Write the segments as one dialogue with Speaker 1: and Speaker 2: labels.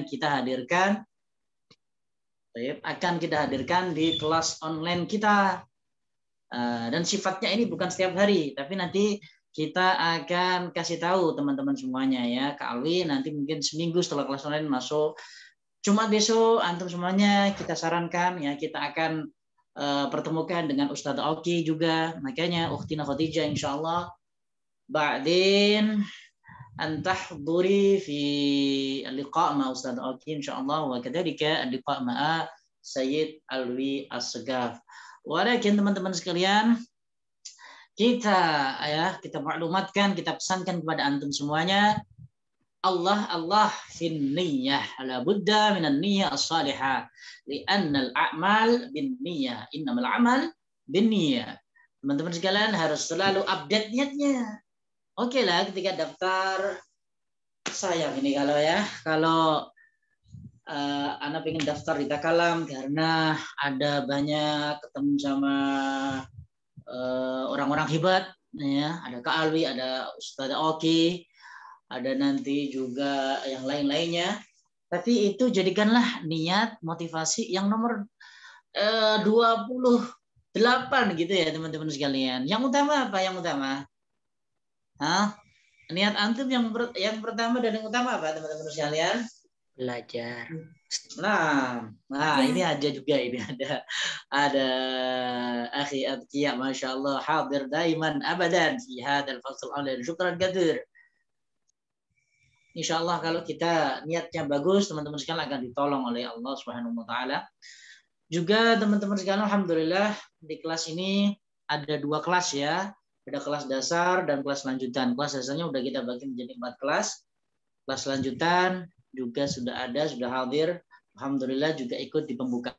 Speaker 1: kita hadirkan di kelas online kita. Dan sifatnya ini bukan setiap hari, tapi nanti kita akan kasih tahu teman-teman semuanya ya. Kak Alwi nanti mungkin seminggu setelah kelas online masuk. Jumat besok antum semuanya kita sarankan ya, kita akan pertemukan dengan Ustadz Oki juga. Makanya Ukhtina Khadijah insyaallah ba'din antahduri fi liqa' ma Ustadz Oki insyaallah, wa kadzalika liqa' ma Sayyid Alwi As-Segaf. Walakin teman-teman sekalian, kita maklumatkan, kita pesankan kepada antum semuanya, Allah fin niyyah, la budda minan niyyah as-salihah, li'anna al-a'mal bin niyyah, innamal amal bin niyyah. Teman-teman sekalian harus selalu update niatnya. Oke lah, ketika daftar, sayang ini kalau Anda pengen daftar di Takalam karena ada banyak ketemu sama orang-orang hebat ya, ada Kak Alwi, ada Ustadz Oki, ada nanti juga yang lain-lainnya. Tapi itu jadikanlah niat motivasi yang nomor 28 gitu ya teman-teman sekalian. Yang utama apa? Yang utama? Niat antum yang pertama dan yang utama apa teman-teman sekalian?
Speaker 2: Belajar.
Speaker 1: Nah ini aja juga, ini ada akhi Atqiya Masya Allah hadir daiman abadan fi hadzal fasl online. Syukran katsir. Insyaallah kalau kita niatnya bagus, teman-teman sekalian akan ditolong oleh Allah Subhanahu wa taala. Juga teman-teman sekalian alhamdulillah di kelas ini ada 2 kelas ya. Ada kelas dasar dan kelas lanjutan. Kelas dasarnya udah kita bagi menjadi 4 kelas. Kelas lanjutan juga sudah hadir. Alhamdulillah juga ikut di pembukaan.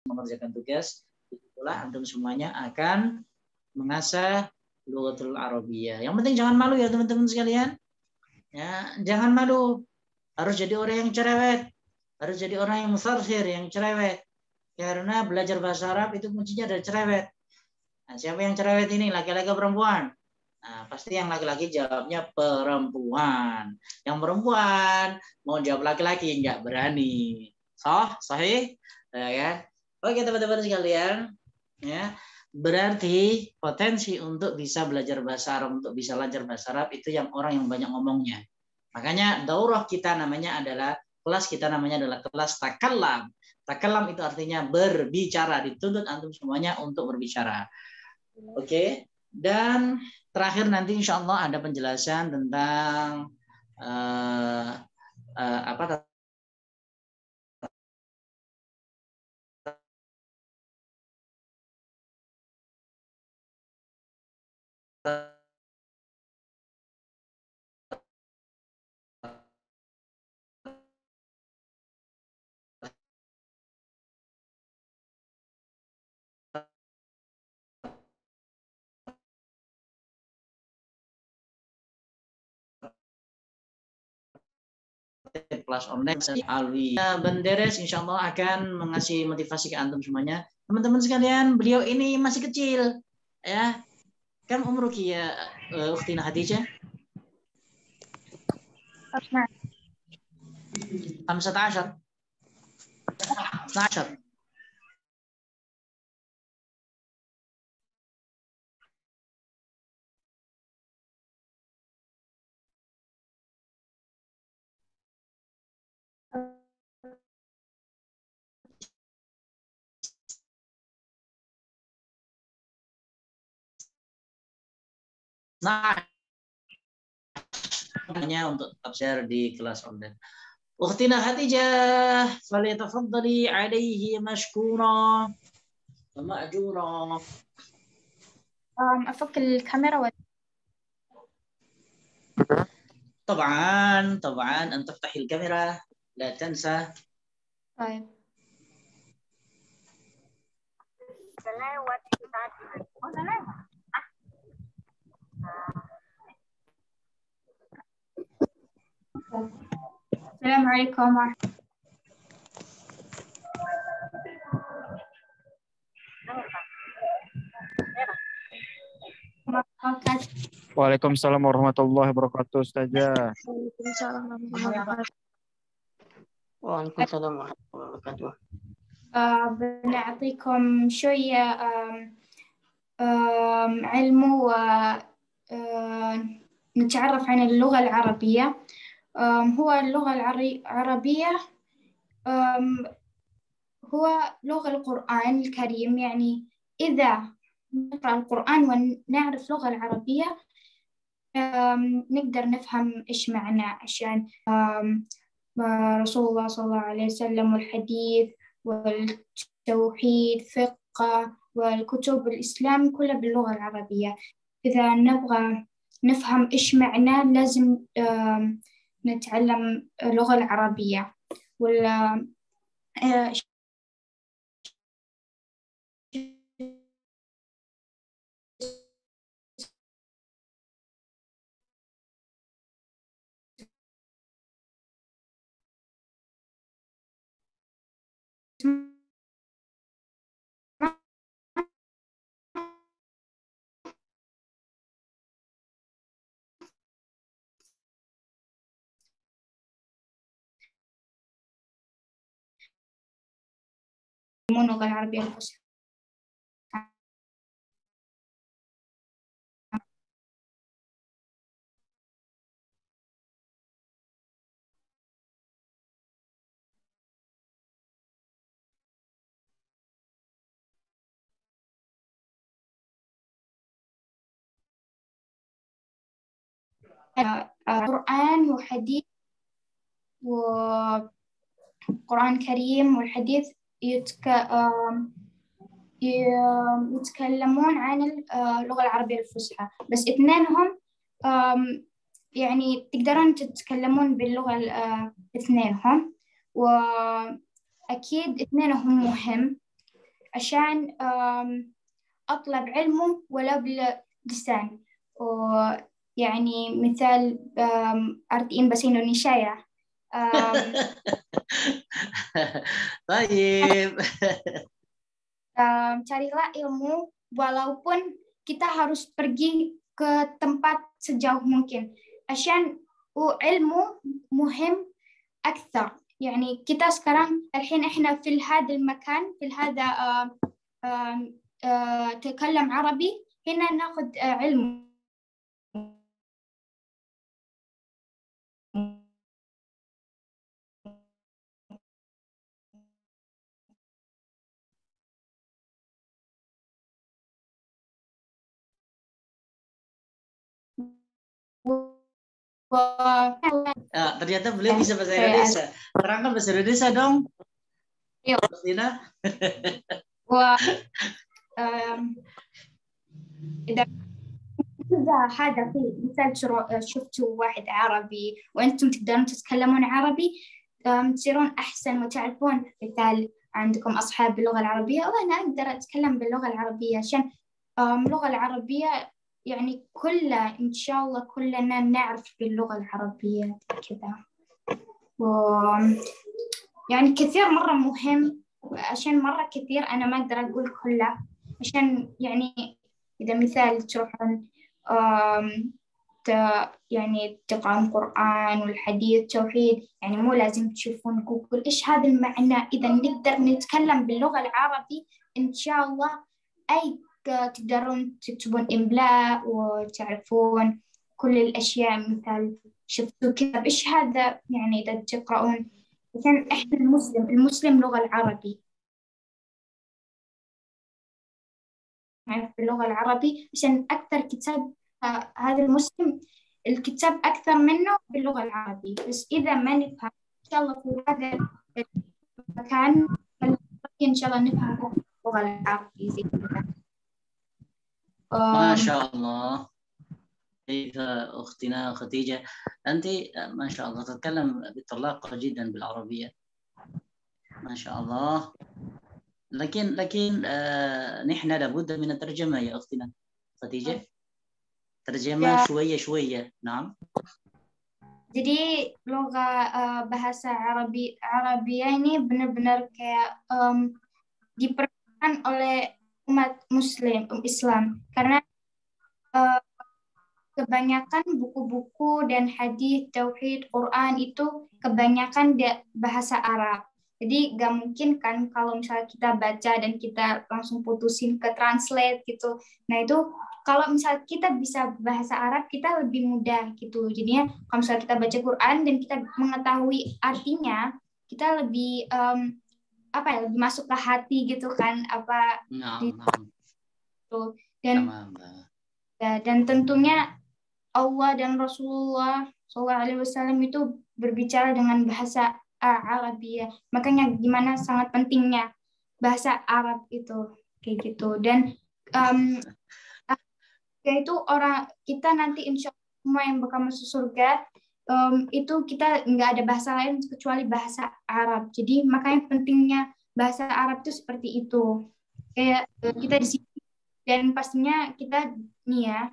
Speaker 1: Mengerjakan tugas, itulah antum semuanya akan mengasah lughatul Arabiyah. Yang penting jangan malu ya teman-teman sekalian. Ya, jangan malu. Harus jadi orang yang cerewet. Harus jadi orang yang musarhir, yang cerewet. Karena belajar bahasa Arab itu kuncinya dari cerewet. Nah, siapa yang cerewet ini? Laki-laki atau perempuan? Nah, pasti yang laki-laki jawabnya perempuan. Yang perempuan mau jawab laki-laki nggak berani. Sahih? Ya kan? Oke teman-teman sekalian, ya berarti potensi untuk bisa belajar bahasa Arab, untuk bisa belajar bahasa Arab itu yang orang yang banyak ngomongnya. Makanya daurah kita namanya adalah, kelas kita namanya adalah kelas takallam. Takallam itu artinya berbicara, dituntut antum semuanya untuk berbicara. Oke. Dan terakhir nanti insya Allah ada penjelasan tentang apa kelas online Alwi Benderes insya Allah akan mengasih motivasi ke antum semuanya. Teman-teman sekalian, beliau ini masih kecil ya. Kam umruki ya Ukhtina Khadijah? 15 12. Nah, hanya untuk tetap share di kelas online. Ukhtina Khadijah, falyatafaddali alaihi mashkura wa ma'jura.
Speaker 3: أفك الكاميرا ولا
Speaker 1: طبعا أن تفتحي الكاميرا لا تنسى.
Speaker 2: طيب. السلام عليكم ورحمة الله وبركاته.
Speaker 3: Waalaikumsalam warahmatullahi wabarakatuh, Ustazah.
Speaker 4: Waalaikumsalam warahmatullahi wabarakatuh.
Speaker 2: بنعطيكم شوية علم ونتعرف عن اللغة العربية. هو اللغة العربية هو لغة القرآن الكريم. يعني إذا نقرأ القرآن ونعرف اللغة العربية نقدر نفهم إيش معنى عشان رسول الله صلى الله عليه وسلم والحديث والتوحيد فقه والكتب الإسلام كلها باللغة العربية. إذا نبغى نفهم إيش معناه لازم نتعلم اللغة العربية. ولا اللغة العربية الفصحى. قرآن وحديث وقرآن كريم والحديث يتكلمون عن اللغة العربية الفصحى، بس اثنينهم يعني تقدرون تتكلمون باللغة اثنينهم، وأكيد اثنينهم مهم عشان أطلب علمه ولو باللسان. يعني مثال artiin bahasa Indonesia ya.
Speaker 1: Baik.
Speaker 2: Carilah ilmu walaupun kita harus pergi ke tempat sejauh mungkin. عشان علمه مهم أكثر. يعني kita sekarang الحين إحنا في هذا المكان في هذا تكلم عربي هنا ناخذ علم.
Speaker 1: Ternyata beliau bisa bahasa Indonesia. Terangkan bahasa Indonesia dong.
Speaker 2: Yuk.
Speaker 1: Dina.
Speaker 2: إذا هذا في مثال شفتوا واحد عربي وأنتم تقدرون تتكلمون عربي تصيرون أحسن وتعرفون. مثال عندكم أصحاب باللغة العربية وأنا أقدر أتكلم باللغة العربية عشان اللغة العربية يعني كلها إن شاء الله كلنا نعرف باللغة العربية كذا. يعني كثير مرة مهم عشان مرة كثير أنا ما أقدر أقول كله عشان يعني إذا مثال تروحون يعني تقرأون القرآن والحديث توحيد يعني مو لازم تشوفون جوجل إيش هذا المعنى. إذا نقدر نتكلم باللغة العربية إن شاء الله أي تقدرون تكتبون إملاء وتعرفون كل الأشياء. مثال شفتوا كتاب إيش هذا يعني إذا تقرأون عشان إحنا المسلم لغة العربي يعني باللغة العربية عشان أكثر كتاب هذا المسلم الكتاب أكثر منه باللغة العربية. بس إذا ما نفهم إن شاء الله في هذا المكان إن شاء الله نفهم اللغة العربية زي كذا.
Speaker 1: ما شاء الله. كيف أختنا خديجة أنت ما شاء الله تتكلم بطلاقة جدا بالعربية ما شاء الله لكن نحن لابد من الترجمة يا أختنا خديجة ترجمة شوية نعم.
Speaker 2: Jadi bahasa Arabia ini benar-benar kayak diperlukan oleh umat Muslim, Islam, karena kebanyakan buku-buku dan hadis, tauhid, Quran itu kebanyakan bahasa Arab. Jadi gak mungkin kan kalau misalnya kita baca dan kita langsung putusin ke translate gitu. Nah itu kalau misalnya kita bisa bahasa Arab kita lebih mudah gitu. Jadinya kalau misalnya kita baca Quran dan kita mengetahui artinya, kita lebih lebih masuk ke hati gitu kan gitu. Dan tentunya Allah dan Rasulullah SAW itu berbicara dengan bahasa Arabia. Makanya gimana sangat pentingnya bahasa Arab itu kayak gitu. Dan yaitu orang kita nanti insya Allah semua yang bakal masuk surga itu kita nggak ada bahasa lain kecuali bahasa Arab. Jadi makanya pentingnya bahasa Arab itu seperti itu. Kayak kita di sini dan pastinya kita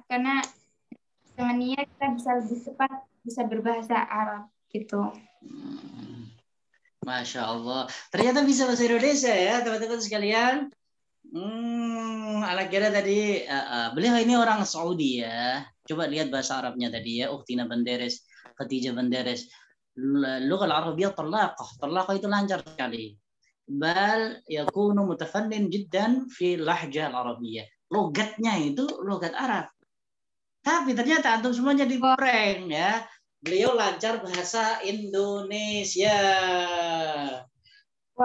Speaker 2: karena dengan niat kita bisa lebih cepat bisa berbahasa Arab gitu.
Speaker 1: Masya Allah. Ternyata bisa bahasa Indonesia ya teman-teman sekalian. Ala kira tadi beliau ini orang Saudi ya. Coba lihat bahasa Arabnya tadi ya. Ukhtina Banderes, Khadijah Banderes. Lugha al-Arabiyah talaqah itu lancar sekali. Bal yakunu mutafannin jiddan fi lahjah al-Arabiyah. Logatnya itu logat Arab. Tapi ternyata antum semuanya digoreng ya. Beliau lancar bahasa Indonesia.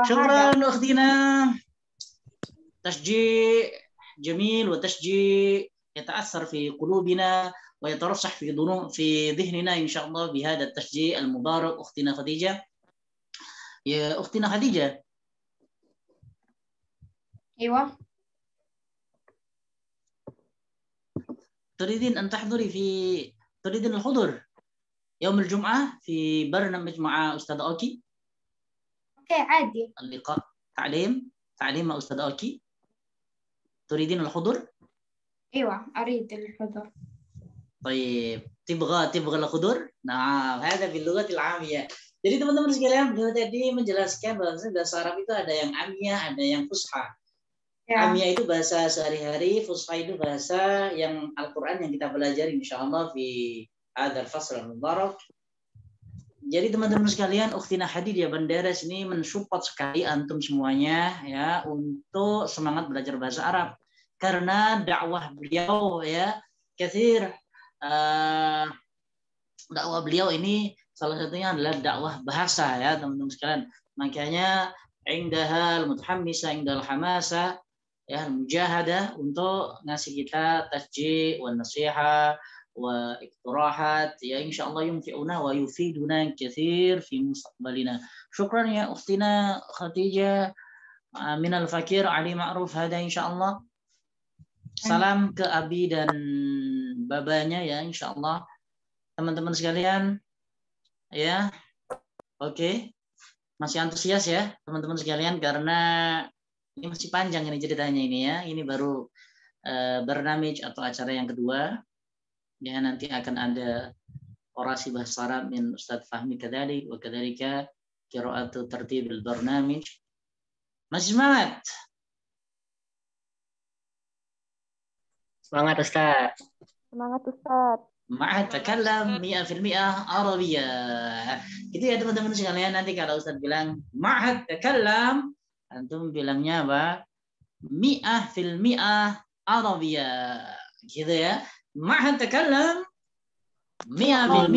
Speaker 1: Syukran أختنا. تشجيع جميل وتشجيع يتأثر في قلوبنا ويترسخ في ذهننا إن شاء الله بهذا التشجيع المبارك أختنا خديجة. يا أختنا خديجة.
Speaker 2: أيوة.
Speaker 1: تريدين الحضور يوم الجمعة في برنامج مع أستاذ أوكي؟
Speaker 2: أوكي عادي.
Speaker 1: اللقاء تعليم مع أستاذ أوكي. تريدين الحضور؟
Speaker 2: أيوة أريد الحضور.
Speaker 1: طيب تبغى الحضور؟ نعم هذا باللغة العامية. Jadi teman-teman sekalian, beliau tadi menjelaskan bahasa Arab itu ada yang amiyah, ada yang fusha. Ya. Amiyah itu bahasa sehari-hari, fusha itu bahasa yang Al-Quran yang kita pelajari insyaallah di hadzal fasl al-mubarak. Jadi teman-teman sekalian, Ukhtina Khadijah Banderes ini mensupport sekali antum semuanya ya untuk semangat belajar bahasa Arab karena dakwah beliau ya katsir dakwah beliau ini salah satunya adalah dakwah bahasa ya teman-teman sekalian. Makanya indahal mutahammisa indal hamasa ya mujahada untuk ngasih kita tasji' wa nasiha wa iqtirahat ya insyaallah yunfi'una wa yufiduna katsir fi mustaqbalina. Syukran ya ukhtina Khadijah min al-fakir Ali Ma'ruf hada insyaallah. Salam ke Abi dan babanya ya insyaallah. Teman-teman sekalian ya. Oke. Masih antusias ya teman-teman sekalian karena ini masih panjang ini ceritanya ini ya. Ini baru bernamij atau acara yang kedua. Ya nanti akan ada orasi bahasa Arab min Ustaz Fahmi kadzalik wa kadzalika qira'atu tartibil barnamij. Masih semangat?
Speaker 4: Semangat Ustaz.
Speaker 2: Semangat Ustaz.
Speaker 1: Ma'ad takallam 100% Arabiyah. Gitu ya teman-teman sekalian, nanti kalau Ustaz bilang ma'ad takallam, antum bilangnya apa? 100% Arabiyah. Gitu ya. Ma'ad takallam 100%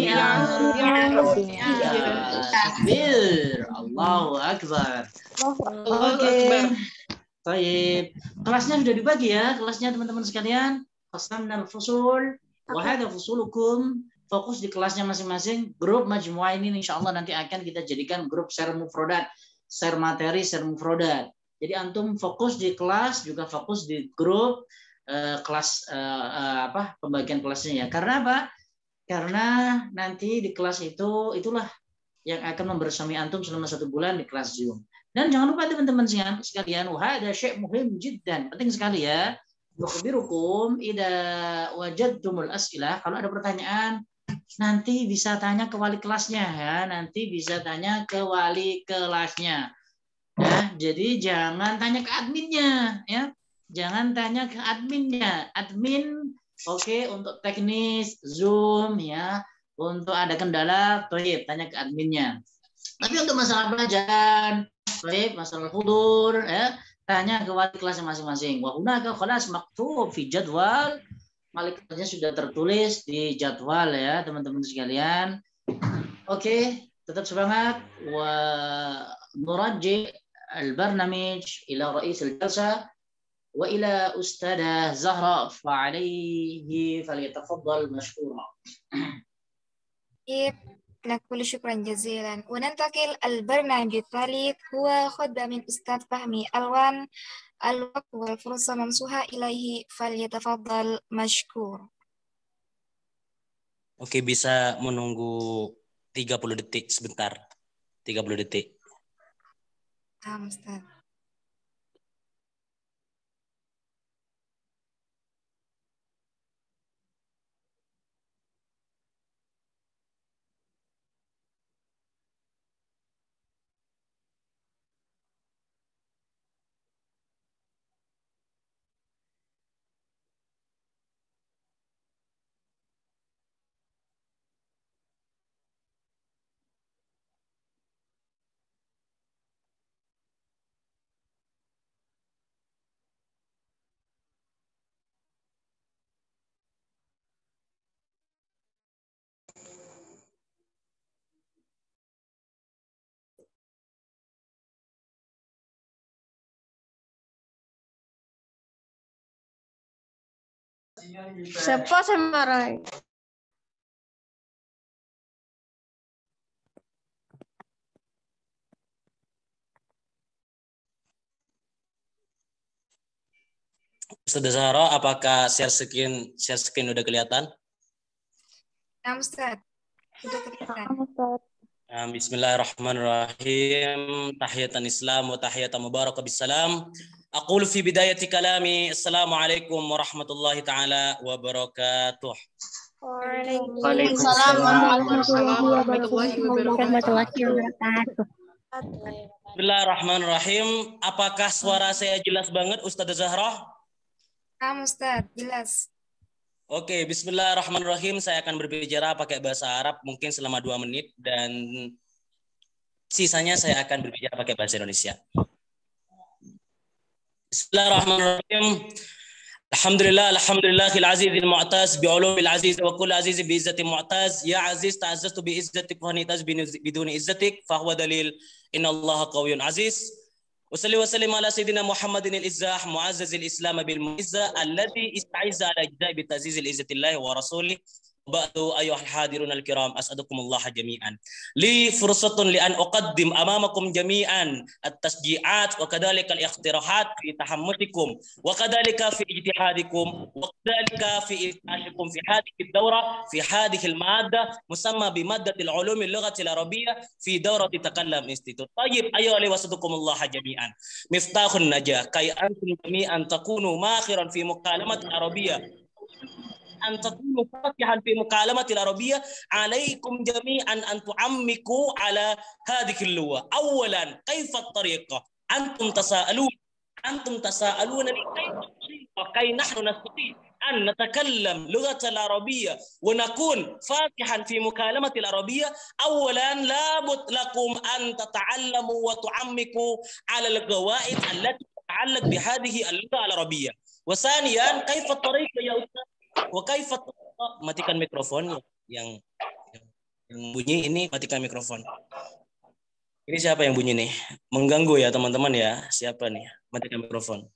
Speaker 1: Takbir. Allahu Akbar. Oke. Baik. Kelasnya sudah dibagi ya, kelasnya teman-teman sekalian. Qasamna al-fusul. Wahada fusulukum, fokus di kelasnya masing-masing. Grup majmu'ah ini insyaallah nanti akan kita jadikan grup share mufrodat, share materi, share mufrodat. Jadi antum fokus di kelas juga fokus di grup kelas pembagian kelasnya ya. Karena apa? Karena nanti di kelas itulah yang akan membersami antum selama 1 bulan di kelas Zoom. Dan jangan lupa teman-teman sekalian, ada syai' muhim jiddan, penting sekali ya. Nukhbirukum idza wajadtumul as'ilah, kalau ada pertanyaan nanti bisa tanya ke wali kelasnya ya, nanti bisa tanya ke wali kelasnya. Ya, jadi jangan tanya ke adminnya ya. Jangan tanya ke adminnya. Admin oke, untuk teknis Zoom ya. Untuk ada kendala, tanya ke adminnya. Tapi untuk masalah pelajaran, masalah hudur, ya, tanya ke wali kelas masing-masing. Wa hunaka khalas maktub fi jadwal. Wali kelasnya sudah tertulis di jadwal ya, teman-teman sekalian. Oke, tetap semangat. Wa nurajji al-barnamij ila rais al-jalsa wa ila ustadzah Zahra fa alayhi falyatafaddal mashkura.
Speaker 5: نقول شكرا جزيلا وننتقل البرنامج الثالث هو خطبة من أستاذ فهمي ألوان الوقت والفرصة ممسوحة إليه فليتفضل مشكور.
Speaker 6: Oke, bisa menunggu 30 detik sebentar. 30 detik.
Speaker 5: Ustaz.
Speaker 4: Siapa semarai?
Speaker 6: Ustaz Zahra, apakah share screen udah kelihatan?
Speaker 5: Nah, Ustaz. Sudah kelihatan.
Speaker 6: Bismillahirrahmanirrahim. Tahiyatan Islam wa tahiyatan mubarakah bisalam. Aqulu fi bidayati kalami. Assalamualaikum warahmatullahi taala wabarakatuh.
Speaker 2: Waalaikumsalam warahmatullahi wabarakatuh.
Speaker 6: Bismillahirrahmanirrahim. Apakah suara saya jelas banget, Ustaz Zahra?
Speaker 5: Nah, Ustaz, jelas.
Speaker 6: Oke, bismillahirrahmanirrahim. Saya akan berbicara pakai bahasa Arab mungkin selama 2 menit dan sisanya saya akan berbicara pakai bahasa Indonesia. Bismillahirrahmanirrahim. Alhamdulillahil azizil mu'taz bi'ulumil aziz wa kullu aziz bi izzati mu'taz. Ya aziz ta'azzaztu bi izzatik wa nitaz biduni izzatik fa huwa dalil innallaha qawiyyun aziz. وصلي وسلم على سيدنا محمد الإزاح معزز الإسلام بالمعزة الذي استعز على أجزاء بتعزيز العزة الله ورسوله. وبعد أيها الحاضرون الكرام أسعدكم الله جميعا. لي فرصة لأن أقدم أمامكم جميعا التشجيعات وكذلك الاقتراحات في تحمسكم وكذلك في اجتهادكم وكذلك في إفتاشكم في هذه الدورة في هذه المادة مسمى بمادة العلوم اللغة العربية في دورة تكلم انستيتوت. طيب أيها وصدكم الله جميعا مفتاح النجاة كي أنتم جميعا تكونوا ماخرا في مكالمة العربية أن تكونوا فاتحا في مكالمة العربية. عليكم جميعا أن تعمقوا على هذه اللغة. أولا كيف الطريقة؟ أنتم تساءلونني كيف الطريقة كي نحن نستطيع أن نتكلم لغة العربية ونكون فاتحا في مكالمة العربية. أولا لابد لكم أن تتعلموا وتعمقوا على القواعد التي تتعلق بهذه اللغة العربية. وثانيا كيف الطريقة يا أستاذ matikan mikrofon yang bunyi ini, matikan mikrofon. Ini siapa yang bunyi nih? Mengganggu ya teman-teman ya. Siapa nih? Matikan mikrofon.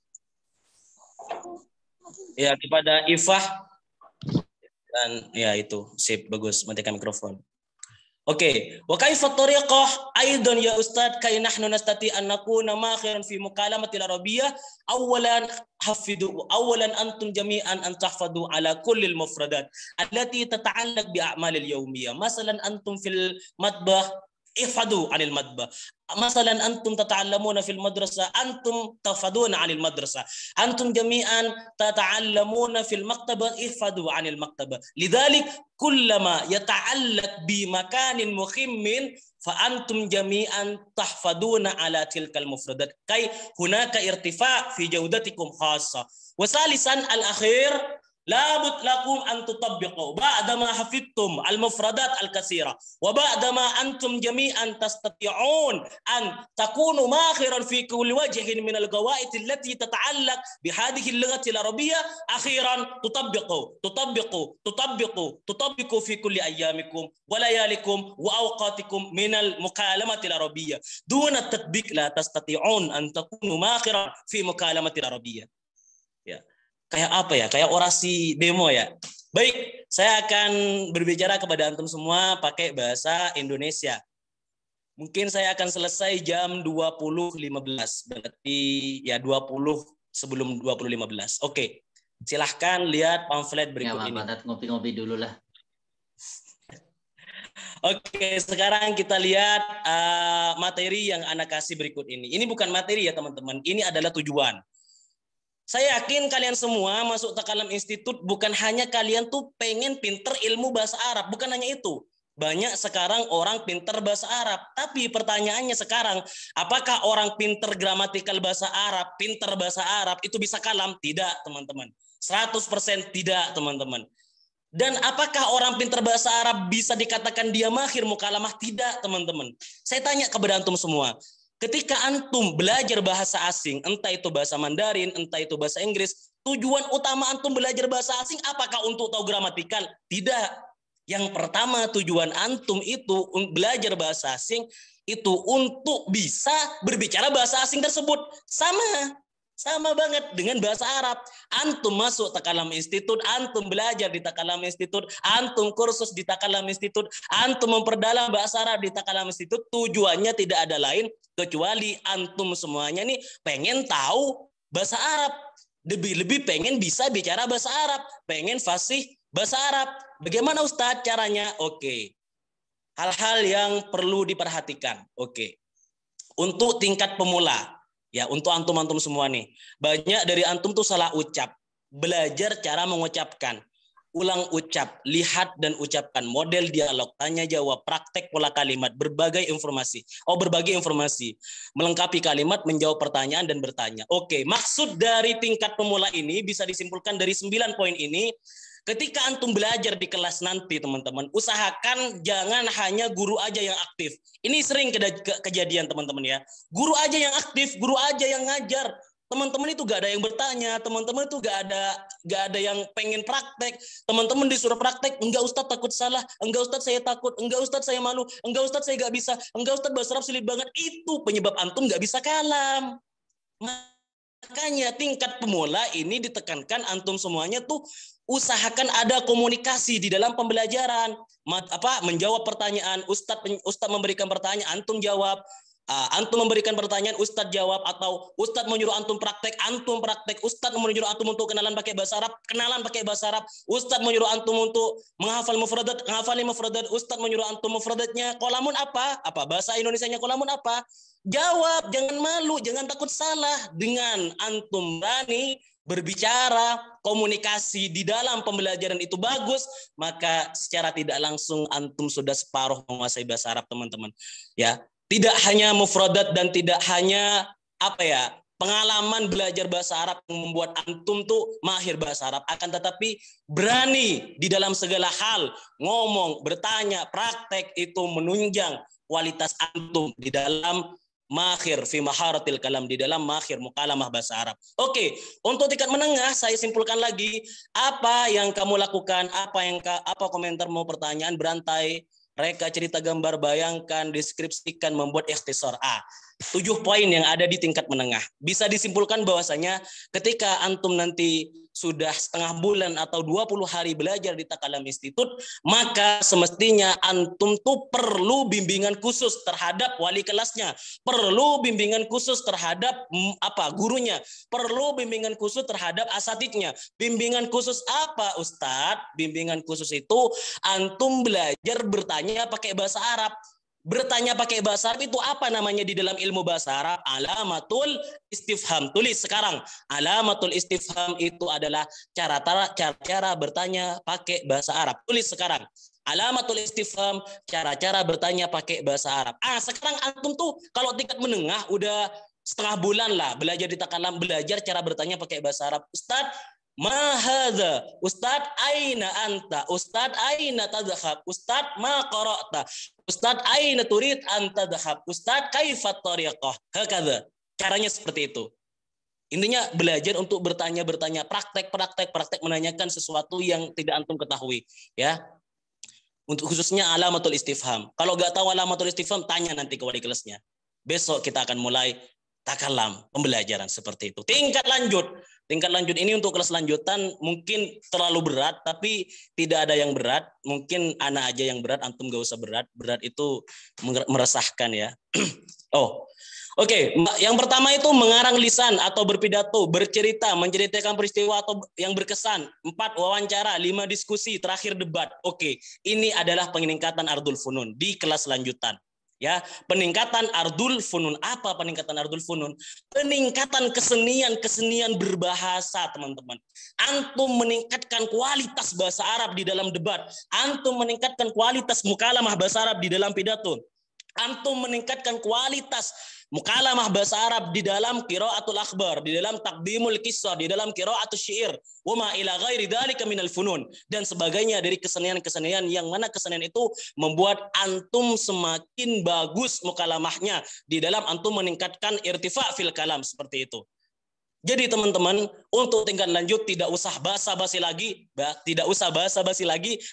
Speaker 6: Ya, kepada Ifah dan ya itu sip, bagus, matikan mikrofon. Oke, wa kaifa tariqah aidan ya Ustaz kay nahnu nastati an nakuna makhiran fi mukalamati al-arabiyyah awalan antum jami'an an tahfadhu ala kulli al-mufradat allati tata'allaq bi a'mal al-yawmiyyah. Masalan antum fil matbah ihfadhu 'anil matbah. Masalan antum tata'allamuna fil madrasah antum tahfadhuna 'anil madrasah. Antum jami'an tata'allamuna fil maktabah ihfadhu 'anil maktabah. Lidzalik kullama yata'allaq bi makanin muhimmin fa antum jami'an tahfaduna ala tilkal mufradat kay hunaka irtifa' fi jawdatikum khassa. Wa salisan al-akhir labud lakum an tutabbiqu ba'da ma hafidtum al-mufradat al-katsira wa ba'da ma antum jami'an tastati'un an takunu makhiran fi kulli wajhin min al-gawa'id allati tata'allaq bi hadhihi al-lughati al-arabiyyah akhiran tutabbiqu fi kulli ayyamikum wa layalikum wa awqatikum min al-mukalamati al-arabiyyah duna tatbiq la tastati'un an takunu makhiran fi mukalamati al-arabiyyah. Ya. Kayak apa ya? Kayak orasi demo ya. Baik, saya akan berbicara kepada antum semua pakai bahasa Indonesia. Mungkin saya akan selesai jam 20.15. Berarti ya 20 sebelum 20.15. Oke. Silahkan lihat pamflet berikut ini.
Speaker 1: Ngopi-ngopi dulu lah.
Speaker 6: Oke, sekarang kita lihat materi yang Ana kasih berikut ini. Ini bukan materi ya teman-teman. Ini adalah tujuan. Saya yakin kalian semua masuk Takalam Institut bukan hanya kalian tuh pengen pinter ilmu bahasa Arab, bukan hanya itu. Banyak sekarang orang pinter bahasa Arab, tapi pertanyaannya sekarang, apakah orang pinter gramatikal bahasa Arab, pinter bahasa Arab itu bisa kalam? Tidak, teman-teman. 100% tidak, teman-teman. Dan apakah orang pinter bahasa Arab bisa dikatakan dia mahir mukalamah? Tidak, teman-teman. Saya tanya kepada antum semua. Ketika antum belajar bahasa asing, entah itu bahasa Mandarin, entah itu bahasa Inggris, tujuan utama antum belajar bahasa asing apakah untuk tahu gramatikal? Tidak. Yang pertama tujuan antum itu belajar bahasa asing itu untuk bisa berbicara bahasa asing tersebut. Sama banget dengan bahasa Arab. Antum masuk Takalam Institut, antum belajar di Takalam Institut, antum kursus di Takalam Institut, antum memperdalam bahasa Arab di Takalam Institut, tujuannya tidak ada lain kecuali antum semuanya nih pengen tahu bahasa Arab. Lebih pengen bisa bicara bahasa Arab, pengen fasih bahasa Arab. Bagaimana Ustadz caranya? Oke. Hal-hal yang perlu diperhatikan. Oke. Untuk tingkat pemula. Ya, untuk antum-antum semua nih. Banyak dari antum tuh salah ucap. Belajar cara mengucapkan. Ulang ucap, lihat dan ucapkan. Model dialog, tanya jawab, praktek pola kalimat, berbagai informasi. Melengkapi kalimat, menjawab pertanyaan dan bertanya. Oke, maksud dari tingkat pemula ini bisa disimpulkan dari 9 poin ini. Ketika antum belajar di kelas nanti, teman-teman, usahakan jangan hanya guru aja yang aktif. Ini sering kejadian, teman-teman ya. Guru aja yang aktif, guru aja yang ngajar. Teman-teman itu gak ada yang bertanya, teman-teman itu gak ada yang pengen praktek. Teman-teman disuruh praktek, enggak Ustadz takut salah, enggak Ustadz saya takut, enggak Ustadz saya malu, enggak Ustadz saya gak bisa, enggak Ustadz bahasa Arab sulit banget. Itu penyebab antum gak bisa kalam. Makanya tingkat pemula ini ditekankan antum semuanya tuh usahakan ada komunikasi di dalam pembelajaran. Menjawab pertanyaan, Ustadz memberikan pertanyaan, antum jawab. Antum memberikan pertanyaan, Ustadz jawab, atau Ustadz menyuruh antum praktek, Ustadz menyuruh antum untuk kenalan pakai bahasa Arab, Ustadz menyuruh antum untuk menghafal mufradat, Ustadz menyuruh antum mufradatnya qolamun apa bahasa Indonesianya qolamun apa? Jawab, jangan malu, jangan takut salah. Dengan antum berani berbicara, komunikasi di dalam pembelajaran itu bagus, maka secara tidak langsung antum sudah separuh menguasai bahasa Arab, teman-teman. Ya. Tidak hanya mufradat dan tidak hanya pengalaman belajar bahasa Arab yang membuat antum tuh mahir bahasa Arab, akan tetapi berani di dalam segala hal, ngomong, bertanya, praktek itu menunjang kualitas antum di dalam mahir fi maharatil kalam, di dalam mahir mukalamah bahasa Arab. Oke, untuk tingkat menengah saya simpulkan lagi, apa yang kamu lakukan, apa komentar mau pertanyaan, berantai, reka, cerita, gambar, bayangkan, deskripsikan, membuat ikhtisar. 7 poin yang ada di tingkat menengah. Bisa disimpulkan bahwasanya ketika antum nanti sudah setengah bulan atau 20 hari belajar di Takalam Institute, maka semestinya antum tuh perlu bimbingan khusus terhadap wali kelasnya, perlu bimbingan khusus terhadap gurunya, perlu bimbingan khusus terhadap asatidnya. Bimbingan khusus apa, Ustadz? Bimbingan khusus itu antum belajar bertanya pakai bahasa Arab. Bertanya pakai bahasa Arab itu apa namanya di dalam ilmu bahasa Arab? Alamatul istifham. Tulis sekarang. Alamatul istifham itu adalah cara bertanya pakai bahasa Arab. Tulis sekarang. Alamatul istifham, cara-cara bertanya pakai bahasa Arab. Sekarang antum tuh kalau tingkat menengah udah setengah bulan lah belajar di Takalam, belajar cara bertanya pakai bahasa Arab. Ustadz, ma hadza? Ustadz, aina anta? Ustadz, aina tadhhab? Ustadz, ma qara'ta? Ustadz, aina turid anta tadhhab? Ustadz, kaifa tariqah? Hakadha. Caranya seperti itu. Intinya belajar untuk bertanya, praktek menanyakan sesuatu yang tidak antum ketahui, ya. Untuk khususnya alamatul istifham. Kalau nggak tahu alamatul istifham, tanya nanti ke wali kelasnya. Besok kita akan mulai takalam, pembelajaran seperti itu. Tingkat lanjut ini untuk kelas lanjutan mungkin terlalu berat, tapi tidak ada yang berat. Mungkin anak aja yang berat, antum gak usah berat. Berat itu meresahkan ya. Oke. Yang pertama itu mengarang lisan atau berpidato, bercerita, menceritakan peristiwa atau yang berkesan. 4 wawancara, 5 diskusi, terakhir debat. Oke, ini adalah peningkatan ardul funun di kelas lanjutan. Ya, peningkatan ardul funun. Apa peningkatan ardul funun? Peningkatan kesenian berbahasa, teman-teman. Antum meningkatkan kualitas bahasa Arab di dalam debat. Antum meningkatkan kualitas mukalamah bahasa Arab di dalam pidato. Antum meningkatkan kualitas mukalamah bahasa Arab di dalam qiraatul akhbar, di dalam taqdimul qissah, di dalam qiraatul syair, wa ma ila ghairi dzalika minal funun, dan sebagainya dari kesenian-kesenian yang mana kesenian itu membuat antum semakin bagus mukalamahnya di dalam antum meningkatkan irtifa fil kalam seperti itu. Jadi teman-teman, untuk tingkat lanjut tidak usah basa-basi lagi,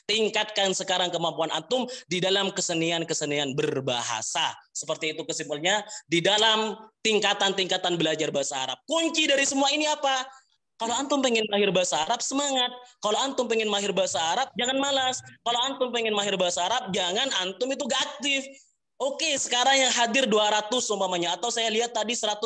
Speaker 6: tingkatkan sekarang kemampuan antum di dalam kesenian-kesenian berbahasa. Seperti itu kesimpulannya di dalam tingkatan-tingkatan belajar bahasa Arab. Kunci dari semua ini apa? Kalau antum pengen mahir bahasa Arab, semangat. Kalau antum pengen mahir bahasa Arab, jangan malas. Kalau antum pengen mahir bahasa Arab, jangan antum itu gak aktif. Oke, sekarang yang hadir 200 umpamanya, atau saya lihat tadi 190.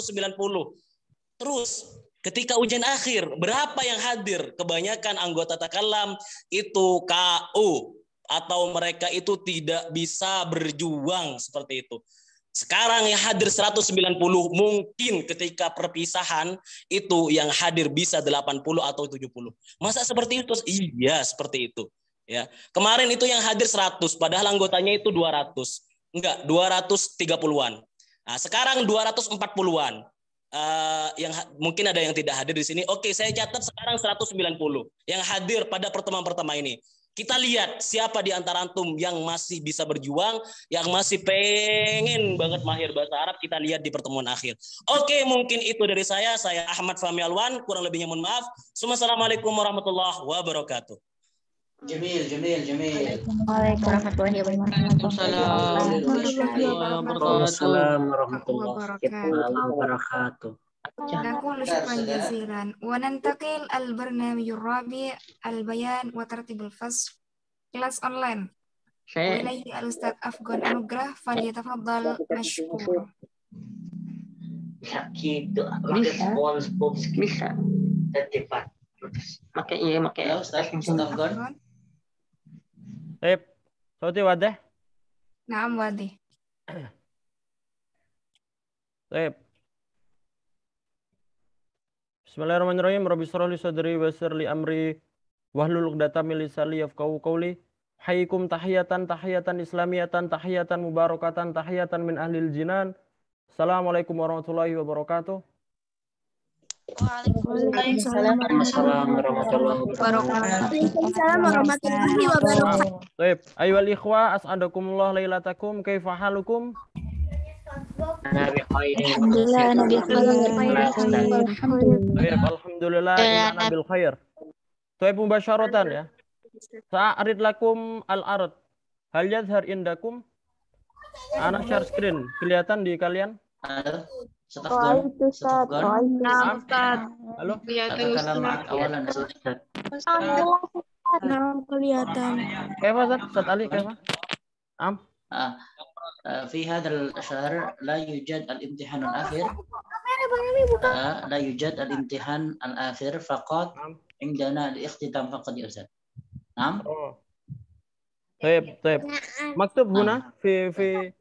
Speaker 6: Terus ketika ujian akhir, berapa yang hadir? Kebanyakan anggota takalam itu KO atau mereka itu tidak bisa berjuang seperti itu. Sekarang yang hadir 190, mungkin ketika perpisahan itu yang hadir bisa 80 atau 70. Masa seperti itu? Iya, seperti itu. Ya. Kemarin itu yang hadir 100, padahal anggotanya itu 200. Enggak, 230-an. Nah, sekarang 240-an. Yang mungkin ada yang tidak hadir di sini. Oke, saya catat sekarang 190 yang hadir pada pertemuan pertama ini. Kita lihat siapa di antara antum yang masih bisa berjuang, yang masih pengen banget mahir bahasa Arab, kita lihat di pertemuan akhir. Oke, mungkin itu dari saya Ahmad Fahmi Alwan, kurang lebihnya mohon maaf. Assalamualaikum warahmatullahi wabarakatuh.
Speaker 1: Jamil.
Speaker 4: Waalaikumsalam
Speaker 3: warahmatullahi wabarakatuh.
Speaker 5: نقول شكرا جزيلا وننتقل البرنامج الرابع البيان وترتيب الفصل كلاس أونلاين وإليه الأستاذ أفغان أنوغرah فليتفضل مشكور.
Speaker 7: Bisa. Pakai
Speaker 1: Ustaz Afgan.
Speaker 3: طيب صوتي واضح؟
Speaker 5: نعم واضح.
Speaker 3: طيب Bismillahirrahmanirrahim. Rabbi shrah li sadri wa yassir li amri wahlul 'uqdatam min lisani yafqahu qawli. Hayyikum tahiyatan islamiyatan tahiyatan mubarakatan tahiyatan min ahlil jinan. Assalamualaikum warahmatullahi wabarakatuh.
Speaker 4: Waalaikumsalam warahmatullahi wabarakatuh.
Speaker 3: Baik, ayyuhal ikhwa, as'adakumullah lailatakum, kaifa halukum? Alhamdulillah, inna bil khair. Baik, mubasyaratan ya. Sa'arid lakum al-ard. Hal yadhhar indakum? Anak share screen, kelihatan di kalian?
Speaker 1: Ustaz Afgan. Ustaz Afgan.
Speaker 4: نعم أستاذ
Speaker 3: Halo?
Speaker 4: kelihatan
Speaker 1: Katakanlah
Speaker 4: Ustaz.
Speaker 1: ma'ak awalan Ustaz.
Speaker 4: نعم kelihatan.
Speaker 3: Kaifa Ustaz? Ustaz Ali kaifa? Am?
Speaker 1: في هذا الشهر لا يوجد الامتحان الآخر لا يوجد الامتحان الآخر فقط عندنا الاختتام فقط يا أستاذ. نعم.
Speaker 3: طيب مكتوب هنا في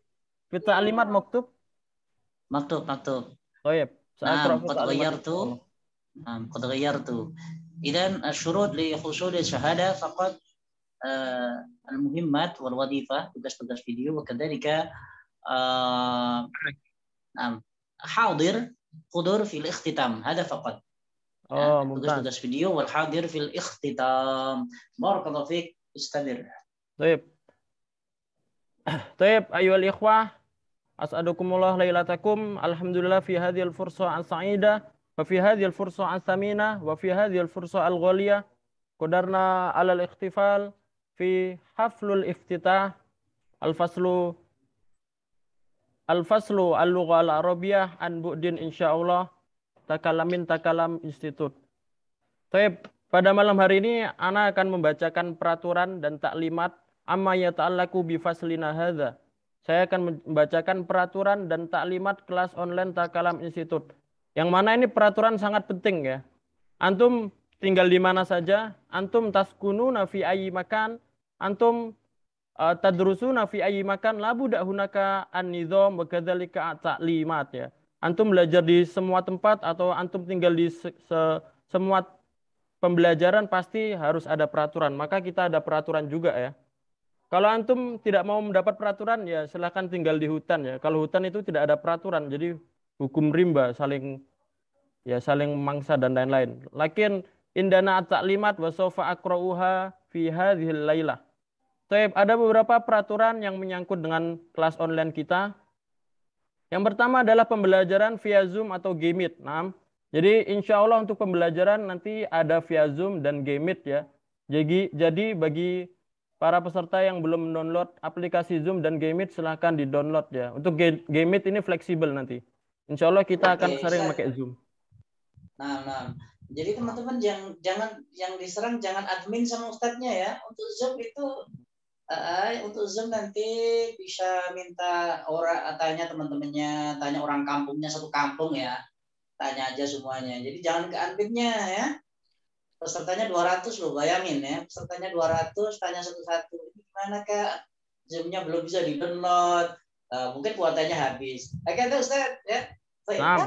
Speaker 3: التعليمات مكتوب
Speaker 1: مكتوب.
Speaker 3: طيب سأقرأ في
Speaker 1: قد
Speaker 3: التعليمات.
Speaker 1: قد غيرت. إذن الشروط لحصول الشهادة فقط المهمات والوظيفة tugas-tugas فيديو وكذلك حاضر في الاختتام هذا فقط.
Speaker 3: ممتاز.
Speaker 1: tugas-tugas فيديو والحاضر في الاختتام. بارك الله فيك استمر.
Speaker 3: طيب أيها الإخوة أسعدكم الله ليلتكم. الحمدلله في هذه الفرصة السعيدة وفي هذه الفرصة الثمينة وفي هذه الفرصة الغالية قدرنا على الاحتفال في حفل الافتتاح الفصل اللغة العربية عن بعد إن شاء الله Takalam Institute. Pada malam hari ini Ana akan membacakan peraturan dan taklimat amma yata'allaku bi faslina hadza. Saya akan membacakan peraturan dan taklimat kelas online Takalam Institute. Yang mana ini peraturan sangat penting ya. Antum tinggal di mana saja, antum taskununa fi ayyi makan, antum tadrusuna fi ayyi makan, la budda hunaka an-nizam wa kadzalika at-ta'limat ya. Antum belajar di semua tempat atau antum tinggal di semua pembelajaran pasti harus ada peraturan. Maka kita ada peraturan juga ya. Kalau antum tidak mau mendapat peraturan ya silahkan tinggal di hutan ya. Kalau hutan itu tidak ada peraturan jadi hukum rimba saling mangsa dan lain-lain. Lakin indana at-ta'limat wa sawfa aqra'uha fi hadhil lailah. Ada beberapa peraturan yang menyangkut dengan kelas online kita. Yang pertama adalah pembelajaran via Zoom atau Gmeet. Nah, jadi insya Allah untuk pembelajaran nanti ada via Zoom dan Gmeet ya. Jadi bagi para peserta yang belum mendownload aplikasi Zoom dan Gmeet silahkan di-download ya. Untuk Gmeet ini fleksibel nanti. Insya Allah kita akan sering pakai Zoom.
Speaker 1: Nah. Jadi teman-teman jangan yang diserang jangan admin sama ustadznya ya. Untuk Zoom itu untuk Zoom nanti bisa minta tanya teman-temannya, tanya orang kampungnya satu kampung ya. Tanya aja semuanya. Jadi jangan ke adminnya ya. Pesertanya 200 loh, bayangin ya. Pesertanya 200, tanya satu-satu. Ini gimana Kak? Zoom-nya belum bisa di-download. Mungkin kuotanya habis. Oke, Ustaz ya.
Speaker 3: Nah,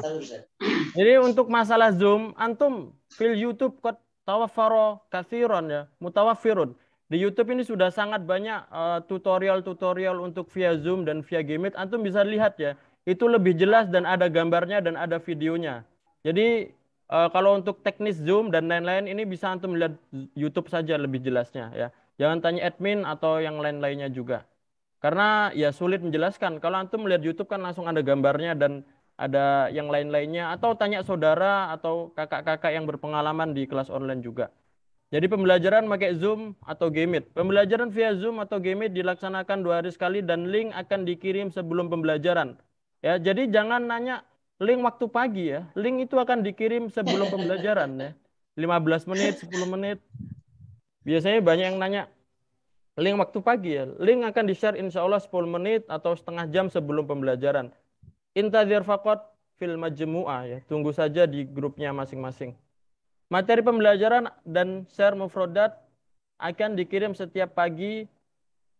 Speaker 3: jadi untuk masalah Zoom, antum fil YouTube qad tawaffara katsiran ya, mutawaffirun. Di YouTube ini sudah sangat banyak tutorial-tutorial untuk via Zoom dan via Gmeet. Antum bisa lihat ya, itu lebih jelas dan ada gambarnya dan ada videonya. Jadi kalau untuk teknis Zoom dan lain-lain ini bisa antum lihat YouTube saja lebih jelasnya ya. Jangan tanya admin atau yang lain-lainnya juga. Karena ya sulit menjelaskan. Kalau antum melihat YouTube kan langsung ada gambarnya dan ada yang lain-lainnya. Atau tanya saudara atau kakak-kakak yang berpengalaman di kelas online juga. Jadi pembelajaran pakai Zoom atau Gmeet. Pembelajaran via Zoom atau Gmeet dilaksanakan 2 hari sekali dan link akan dikirim sebelum pembelajaran. Ya, jadi jangan nanya link waktu pagi ya. Link itu akan dikirim sebelum pembelajaran ya. 15 menit, 10 menit. Biasanya banyak yang nanya link waktu pagi ya. Link akan di-share insya Allah 10 menit atau setengah jam sebelum pembelajaran. Intadzir faqat fil majmu'ah ya. Tunggu saja di grupnya masing-masing. Materi pembelajaran dan share mufrodat akan dikirim setiap pagi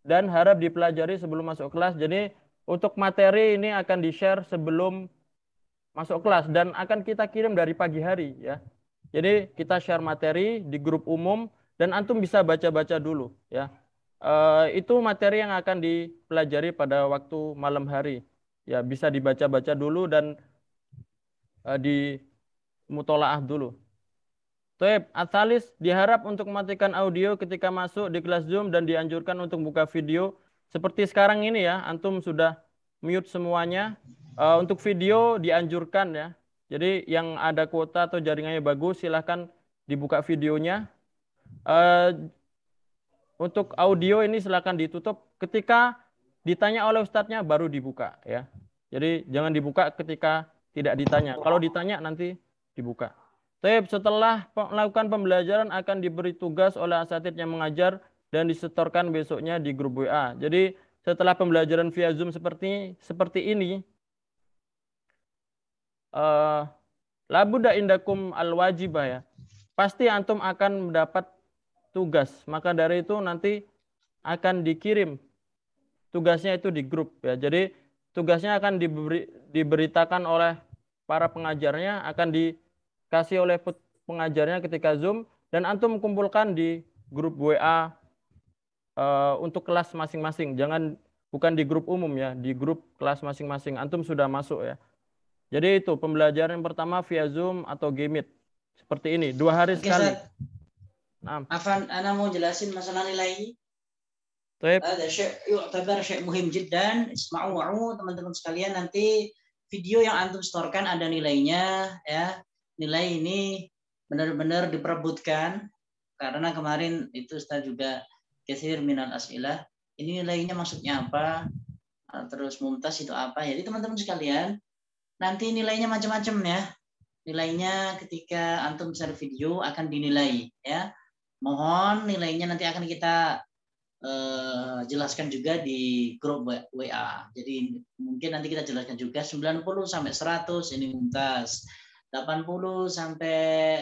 Speaker 3: dan harap dipelajari sebelum masuk kelas. Jadi untuk materi ini akan di-share sebelum masuk kelas dan akan kita kirim dari pagi hari ya. Jadi kita share materi di grup umum dan antum bisa baca-baca dulu ya. Itu materi yang akan dipelajari pada waktu malam hari. Ya bisa dibaca-baca dulu dan di mutolaah dulu. Atalis diharap untuk mematikan audio ketika masuk di kelas Zoom dan dianjurkan untuk buka video. Seperti sekarang ini ya, antum sudah mute semuanya. Untuk video dianjurkan ya. Jadi yang ada kuota atau jaringannya bagus silahkan dibuka videonya. Untuk audio ini silahkan ditutup. Ketika ditanya oleh ustadznya baru dibuka ya. Jadi jangan dibuka ketika tidak ditanya. Kalau ditanya nanti dibuka. Tapi setelah melakukan pembelajaran akan diberi tugas oleh asatidz yang mengajar dan disetorkan besoknya di grup WA. Jadi setelah pembelajaran via Zoom seperti ini, labuda indakum al-wajibah ya. Pasti antum akan mendapat tugas. Maka dari itu nanti akan dikirim tugasnya itu di grup ya. Jadi tugasnya akan diberitakan oleh para pengajarnya, akan dikasih oleh pengajarnya ketika Zoom, dan antum kumpulkan di grup WA untuk kelas masing-masing. Bukan di grup umum ya, di grup kelas masing-masing. Antum sudah masuk ya. Jadi itu pembelajaran yang pertama via Zoom atau Gmeet. Seperti ini, 2 hari sekali. Nah.
Speaker 1: Afan, ana mau jelasin masalah nilai.
Speaker 3: Baik.
Speaker 1: Ada yu'tabar syai' muhim jiddan. Isma'u teman-teman sekalian, nanti video yang antum setorkan ada nilainya ya. Nilai ini benar-benar diperebutkan karena kemarin itu Ustaz juga katsir minal as'ilah. Ini nilainya maksudnya apa? Terus mumtaz itu apa? Jadi teman-teman sekalian, nanti nilainya macam-macam ya. Nilainya ketika antum share video akan dinilai ya. Mohon nilainya nanti akan kita jelaskan juga di grup WA. Jadi mungkin nanti kita jelaskan juga 90 sampai 100 ini mumtaz. 80 sampai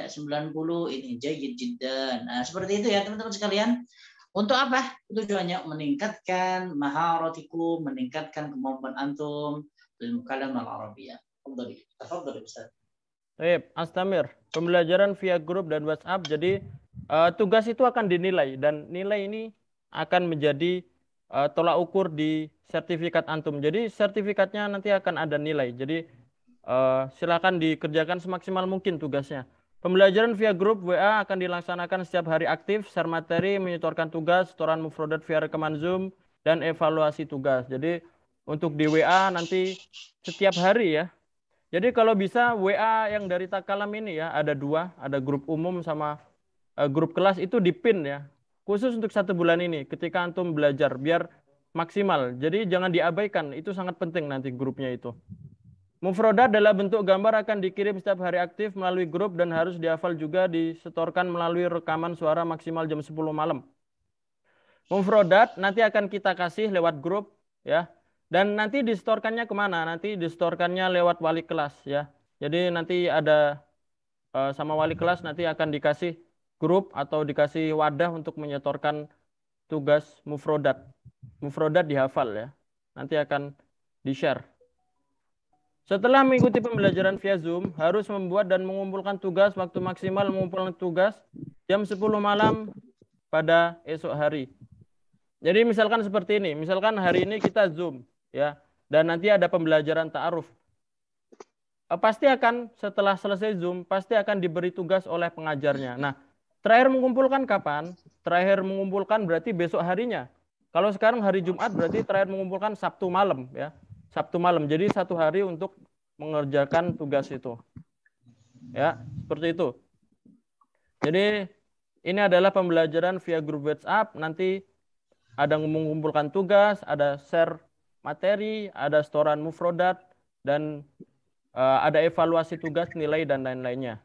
Speaker 1: 90 ini jayyid jiddan. Nah, seperti itu ya teman-teman sekalian. Untuk apa? Tujuannya meningkatkan maharatikum, meningkatkan kemampuan antum dalam kalam al-Arabiyah. Tafadhol Ustaz.
Speaker 3: Baik, Astamir. Pembelajaran via grup dan WhatsApp. Jadi tugas itu akan dinilai dan nilai ini akan menjadi tolak ukur di sertifikat antum. Jadi sertifikatnya nanti akan ada nilai. Jadi silakan dikerjakan semaksimal mungkin tugasnya. Pembelajaran via grup WA akan dilaksanakan setiap hari aktif, share materi, menyetorkan tugas, setoran mufrodat via rekaman Zoom, dan evaluasi tugas. Jadi untuk di WA nanti setiap hari ya. Jadi kalau bisa WA yang dari Takalam ini ya, ada 2, ada grup umum sama grup kelas itu dipin ya. Khusus untuk 1 bulan ini ketika antum belajar biar maksimal. Jadi jangan diabaikan, itu sangat penting nanti grupnya itu. Mufrodat dalam bentuk gambar akan dikirim setiap hari aktif melalui grup dan harus dihafal juga disetorkan melalui rekaman suara maksimal jam 10 malam. Mufrodat nanti akan kita kasih lewat grup ya. Dan nanti disetorkannya kemana? Nanti disetorkannya lewat wali kelas ya. Jadi nanti ada sama wali kelas nanti akan dikasih grup atau dikasih wadah untuk menyetorkan tugas mufrodat. Mufrodat dihafal ya. Nanti akan di-share. Setelah mengikuti pembelajaran via Zoom, harus membuat dan mengumpulkan tugas waktu maksimal mengumpulkan tugas jam 10 malam pada esok hari. Jadi misalkan seperti ini, misalkan hari ini kita Zoom ya, dan nanti ada pembelajaran ta'aruf. Pasti akan setelah selesai Zoom, pasti akan diberi tugas oleh pengajarnya. Nah, terakhir mengumpulkan kapan? Terakhir mengumpulkan berarti besok harinya. Kalau sekarang hari Jumat berarti terakhir mengumpulkan Sabtu malam ya. Sabtu malam. Jadi 1 hari untuk mengerjakan tugas itu. Ya, seperti itu. Jadi ini adalah pembelajaran via grup WhatsApp. Nanti ada mengumpulkan tugas, ada share materi, ada setoran mufrodat, dan ada evaluasi tugas, nilai, dan lain-lainnya.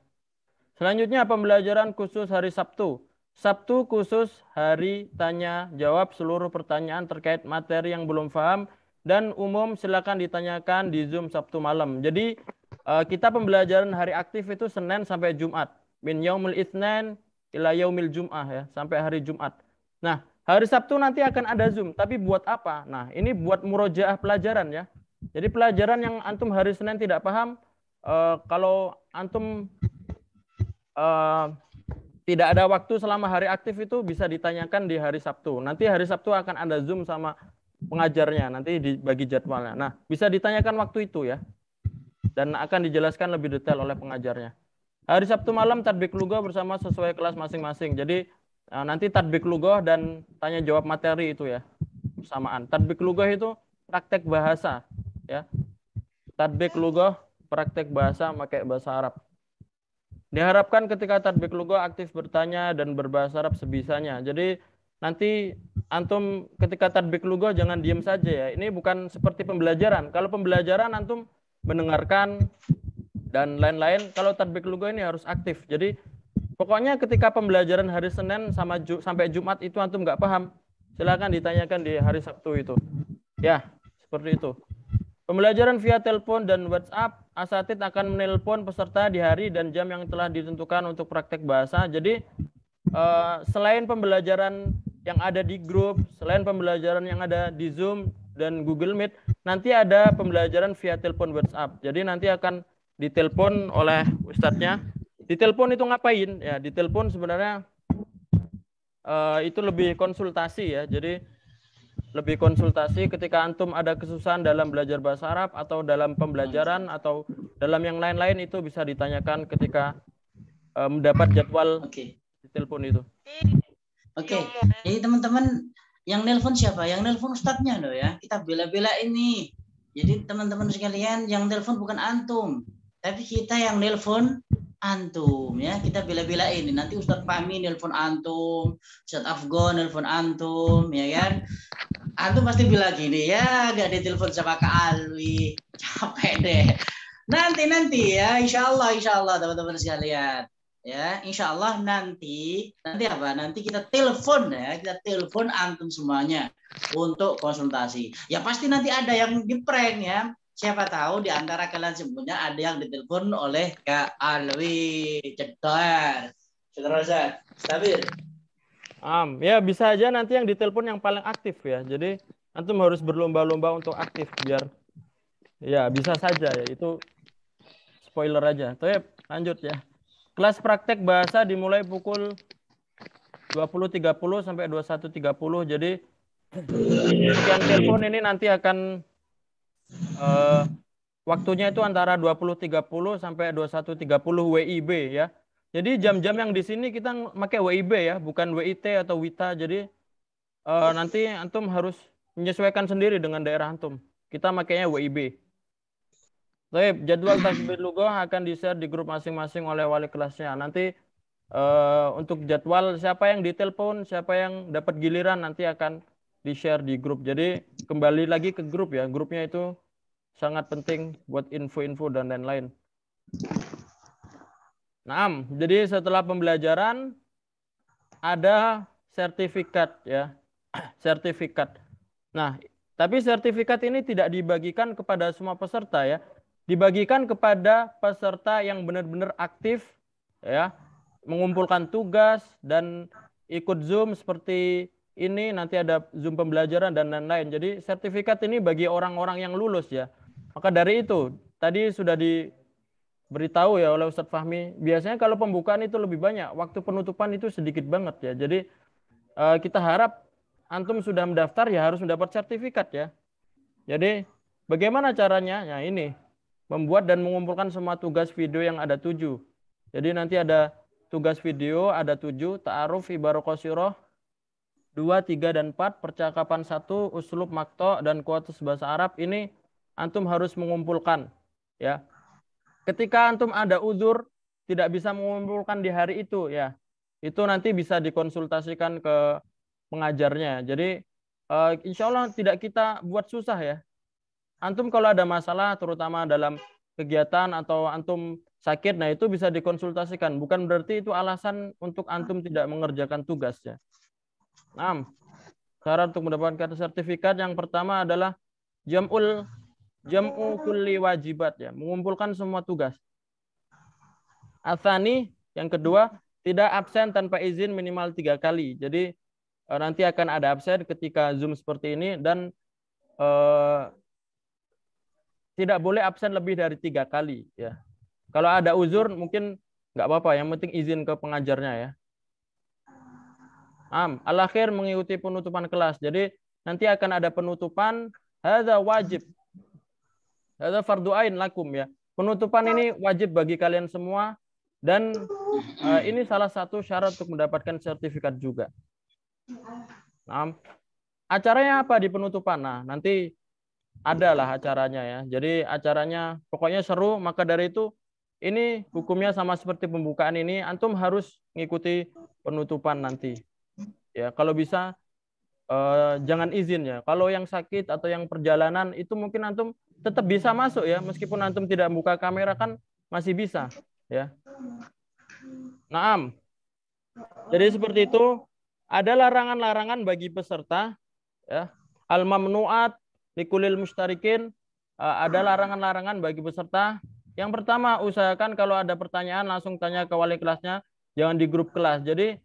Speaker 3: Selanjutnya pembelajaran khusus hari Sabtu. Sabtu khusus hari tanya jawab seluruh pertanyaan terkait materi yang belum paham dan umum silakan ditanyakan di Zoom Sabtu malam. Jadi kita pembelajaran hari aktif itu Senin sampai Jumat. Min yaumil itsnain ila yaumil jum'ah ya, sampai hari Jumat. Nah, hari Sabtu nanti akan ada Zoom, tapi buat apa? Nah, ini buat murojaah pelajaran ya. Jadi pelajaran yang antum hari Senin tidak paham, kalau antum tidak ada waktu selama hari aktif itu bisa ditanyakan di hari Sabtu. Nanti hari Sabtu akan ada Zoom sama pengajarnya, nanti dibagi jadwalnya. Nah, bisa ditanyakan waktu itu ya. Dan akan dijelaskan lebih detail oleh pengajarnya. Hari Sabtu malam tatbik lughah bersama sesuai kelas masing-masing. Jadi nanti tatbik lughah dan tanya jawab materi itu ya. Bersamaan. Tatbik lughah itu praktek bahasa ya. Tatbik lughah praktek bahasa pakai bahasa Arab. Diharapkan ketika tatbik lughah aktif bertanya dan berbahasa Arab sebisanya. Jadi nanti antum ketika tatbik lughah jangan diam saja ya. Ini bukan seperti pembelajaran. Kalau pembelajaran antum mendengarkan, dan lain-lain. Kalau tatbik lugah ini harus aktif. Jadi pokoknya ketika pembelajaran hari Senin sampai Jumat itu antum nggak paham, silakan ditanyakan di hari Sabtu itu. Ya, seperti itu. Pembelajaran via telepon dan WhatsApp, asatid akan menelpon peserta di hari dan jam yang telah ditentukan untuk praktek bahasa. Jadi selain pembelajaran yang ada di grup, selain pembelajaran yang ada di Zoom dan Google Meet, nanti ada pembelajaran via telepon WhatsApp. Jadi nanti akan ditelepon oleh ustadznya. Ditelepon itu ngapain? Ya, ditelepon sebenarnya itu lebih konsultasi ya. Jadi lebih konsultasi ketika antum ada kesusahan dalam belajar bahasa Arab atau dalam pembelajaran atau dalam yang lain-lain, itu bisa ditanyakan ketika mendapat jadwal di telepon itu.
Speaker 1: Oke. Jadi teman-teman yang nelpon siapa? Yang nelpon ustadznya loh ya. Kita bela-bela ini. Jadi teman-teman sekalian, yang nelpon bukan antum, tapi kita yang nelpon antum ya. Kita bela-bela ini. Nanti Ustadz Fahmi nelpon antum, Ustadz Afgon nelpon antum, ya kan? Antum pasti bilang gini, ya gak ditelepon sama Kak Alwi, capek deh. Nanti ya, insya Allah teman-teman sekalian, ya insya Allah nanti apa? Nanti kita telepon ya, kita telepon antum semuanya untuk konsultasi. Ya pasti nanti ada yang di prank ya. Siapa tahu di antara kalian semuanya ada yang ditelepon oleh Kak Alwi, cedar, saudara Sabir.
Speaker 3: Ya bisa aja nanti yang ditelepon yang paling aktif ya. Jadi antum harus berlomba-lomba untuk aktif biar ya bisa saja ya. Itu spoiler aja. Tapi lanjut ya. Kelas praktek bahasa dimulai pukul 20.30 sampai 21.30. Jadi yang telepon ini nanti akan waktunya itu antara 20.30 sampai 21.30 WIB ya. Jadi jam-jam yang di sini kita pakai WIB ya, bukan WIT atau WITA. Jadi nanti antum harus menyesuaikan sendiri dengan daerah antum. Kita makainya WIB. Baik, jadwal tasbih lughah akan di-share di grup masing-masing oleh wali kelasnya. Nanti untuk jadwal siapa yang ditelepon, siapa yang dapat giliran nanti akan di-share di grup. Jadi kembali lagi ke grup ya. Grupnya itu sangat penting buat info-info dan lain-lain. Nah, jadi setelah pembelajaran ada sertifikat ya. Sertifikat. Nah, tapi sertifikat ini tidak dibagikan kepada semua peserta ya. Dibagikan kepada peserta yang benar-benar aktif ya, mengumpulkan tugas dan ikut Zoom seperti ini, nanti ada Zoom pembelajaran dan lain-lain. Jadi sertifikat ini bagi orang-orang yang lulus ya. Maka dari itu, tadi sudah diberitahu ya oleh Ustadz Fahmi, biasanya kalau pembukaan itu lebih banyak, waktu penutupan itu sedikit banget ya. Jadi kita harap antum sudah mendaftar ya harus mendapat sertifikat ya. Jadi bagaimana caranya? Ya ini, membuat dan mengumpulkan semua tugas video yang ada 7. Jadi nanti ada tugas video ada 7, ta'aruf, ibarah qasirah 2, 3, dan 4, percakapan 1, uslub makto, dan kuotas bahasa Arab. Ini antum harus mengumpulkan ya. Ketika antum ada uzur tidak bisa mengumpulkan di hari itu ya, itu nanti bisa dikonsultasikan ke pengajarnya. Jadi insya Allah tidak kita buat susah ya. Antum kalau ada masalah terutama dalam kegiatan atau antum sakit, nah itu bisa dikonsultasikan. Bukan berarti itu alasan untuk antum tidak mengerjakan tugasnya. Nah, syarat untuk mendapatkan sertifikat yang pertama adalah jam'u kulli wajibat ya, mengumpulkan semua tugas. Atsani, yang kedua, tidak absen tanpa izin minimal 3 kali. Jadi nanti akan ada absen ketika Zoom seperti ini, dan tidak boleh absen lebih dari 3 kali ya. Kalau ada uzur mungkin nggak apa-apa, yang penting izin ke pengajarnya ya. Al-akhir, mengikuti penutupan kelas. Jadi nanti akan ada penutupan, hadza wajib. Hadza fardhu ain lakum ya. Penutupan ini wajib bagi kalian semua, dan ini salah satu syarat untuk mendapatkan sertifikat juga. Acaranya apa di penutupan? Nah, nanti adalah acaranya ya. Jadi acaranya pokoknya seru, maka dari itu ini hukumnya sama seperti pembukaan ini, antum harus mengikuti penutupan nanti. Ya, kalau bisa jangan izin ya. Kalau yang sakit atau yang perjalanan itu mungkin antum tetap bisa masuk ya, meskipun antum tidak buka kamera, kan masih bisa, ya. Naam. Jadi seperti itu, ada larangan-larangan bagi peserta, ya. Al-mamnu'at likulil mustarikin, ada larangan-larangan bagi peserta. Yang pertama, usahakan kalau ada pertanyaan langsung tanya ke wali kelasnya, jangan di grup kelas. Jadi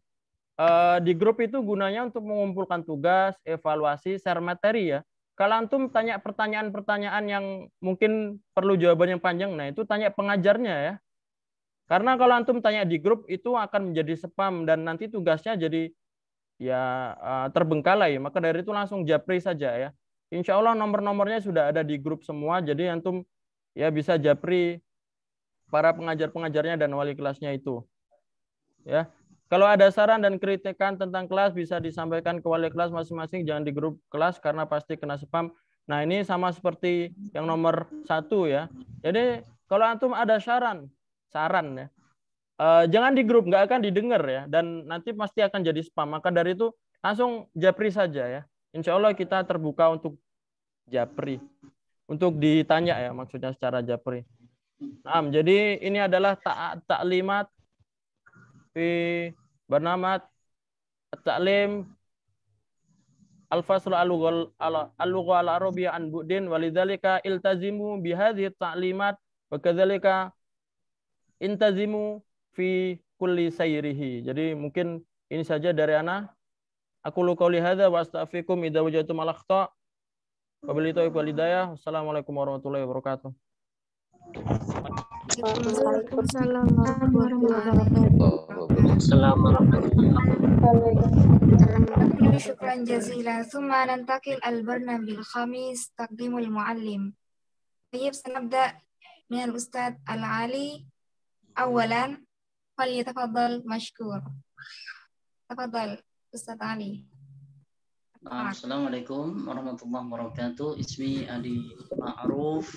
Speaker 3: di grup itu gunanya untuk mengumpulkan tugas, evaluasi, share materi, ya. Kalau antum tanya pertanyaan-pertanyaan yang mungkin perlu jawaban yang panjang, nah itu tanya pengajarnya, ya. Karena kalau antum tanya di grup itu akan menjadi spam dan nanti tugasnya jadi ya terbengkalai. Maka dari itu langsung japri saja, ya. Insya Allah nomor-nomornya sudah ada di grup semua, jadi antum ya bisa japri para pengajar-pengajarnya dan wali kelasnya itu, ya. Kalau ada saran dan kritikan tentang kelas bisa disampaikan ke wali kelas masing-masing, jangan di grup kelas karena pasti kena spam. Nah, ini sama seperti yang nomor 1, ya. Jadi kalau antum ada saran ya, jangan di grup, nggak akan didengar, ya, dan nanti pasti akan jadi spam. Maka dari itu langsung japri saja, ya. Insya Allah kita terbuka untuk japri, untuk ditanya, ya, maksudnya secara japri. Nah, jadi ini adalah taklimat fi bernamat at-ta'lim al-fasl al-lugha al-arabiyyah an bu'din walidzalika iltazimu bihadhihi at-ta'limat wa kadzalika intazimu fi kulli sayrihi. Jadi mungkin ini saja dari ana. Aku qouli hadza wa astaghfirukum idza wajadtum al-akhta'. Wabillahi taufiq wal hidayah. Wassalamualaikum warahmatullahi wabarakatuh.
Speaker 4: Waalaikumsalam warahmatullahi
Speaker 5: wabarakatuh. Syukran jazilan. Thumma nantakil al-barnabil khamis taqdimul muallim. Baik, sanabda min al-ustadz al-ali. Awalan, falyatafaddal mashkur. Tafadhal Ustadz Ali.
Speaker 1: Assalamualaikum warahmatullahi wabarakatuh. Ismi Ali Ma'ruf,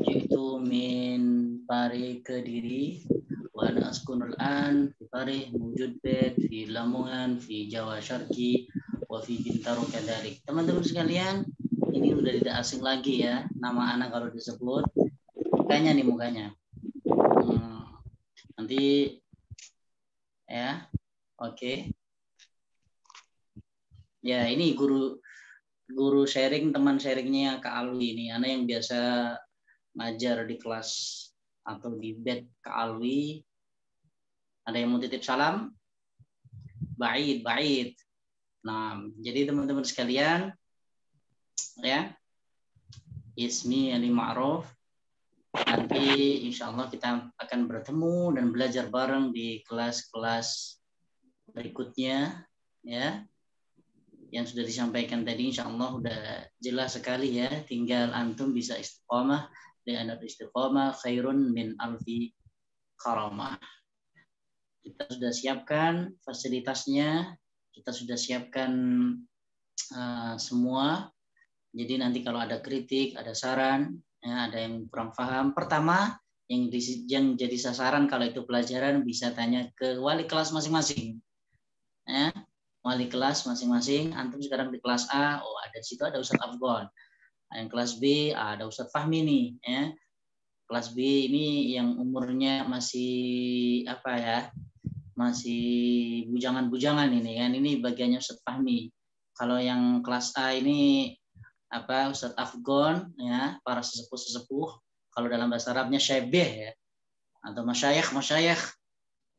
Speaker 1: jitu min Pare Kediri, wa ana askunul an fi Pare Mujud Bet fi Lamongan fi Jawa Syarqi wa fi Bintaro kadalik. Teman-teman sekalian, ini udah tidak asing lagi, ya, nama anak kalau disebut mukanya nih mukanya. Nanti ya, oke. Ya, ini guru sharing, teman sharingnya Kak Alwi ini. Anak yang biasa ngajar di kelas atau di bed Kak Alwi. Ada yang mau titip salam? Baik. Nah, jadi teman-teman sekalian, ya, Ismi Ali Ma'ruf. Nanti insya Allah kita akan bertemu dan belajar bareng di kelas-kelas berikutnya, ya. Yang sudah disampaikan tadi insya Allah udah jelas sekali, ya. Tinggal antum bisa istiqomah, dan istiqomah khairun min alfi karamah. Kita sudah siapkan fasilitasnya, kita sudah siapkan semua. Jadi nanti kalau ada kritik, ada saran, ya, ada yang kurang paham, pertama yang jadi sasaran kalau itu pelajaran bisa tanya ke wali kelas masing-masing, ya. Wali kelas masing-masing. Antum sekarang di kelas A, oh ada di situ ada Ustadz Afgon. Yang kelas B ada Ustadz Fahmi nih, ya. Kelas B ini yang umurnya masih apa, ya, masih bujangan-bujangan ini kan, ini bagiannya Ustadz Fahmi. Kalau yang kelas A ini apa, Ustadz Afgon, ya, para sesepuh-sesepuh. Kalau dalam bahasa Arabnya syebeh, ya, atau masyayikh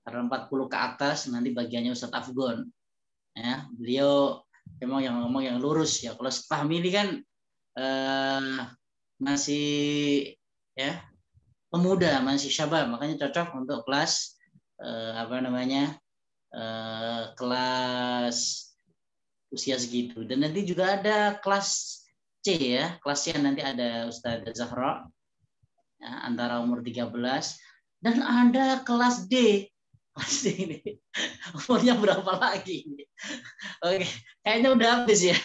Speaker 1: karena 40 ke atas nanti bagiannya Ustadz Afgon, ya. Beliau memang yang ngomong yang lurus, ya. Kalau Ustadz Fahmi ini kan masih, ya, pemuda, masih syabab, makanya cocok untuk kelas kelas usia segitu. Dan nanti juga ada kelas C, ya. Kelas C nanti ada Ustazah Zahra, ya, antara umur 13, dan ada kelas D. Kelas D ini umurnya berapa lagi? Oke, kayaknya udah habis, ya.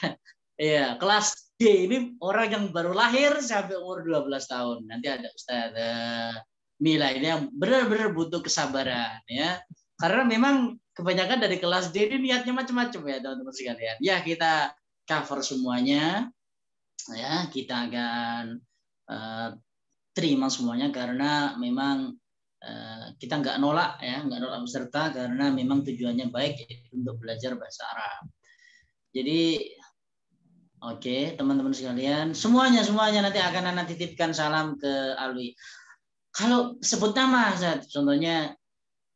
Speaker 1: Iya, kelas D ini orang yang baru lahir sampai umur 12 tahun. Nanti ada Ustazah Mila ini yang benar-benar butuh kesabaran, ya. Karena memang kebanyakan dari kelas D ini niatnya macam-macam, ya, teman-teman sekalian. Ya, kita cover semuanya, ya. Kita akan terima semuanya karena memang kita nggak nolak peserta karena memang tujuannya baik untuk belajar bahasa Arab. Jadi oke, teman-teman sekalian, semuanya nanti akan Ana titipkan salam ke Alwi. Kalau sebut nama, Ustaz, contohnya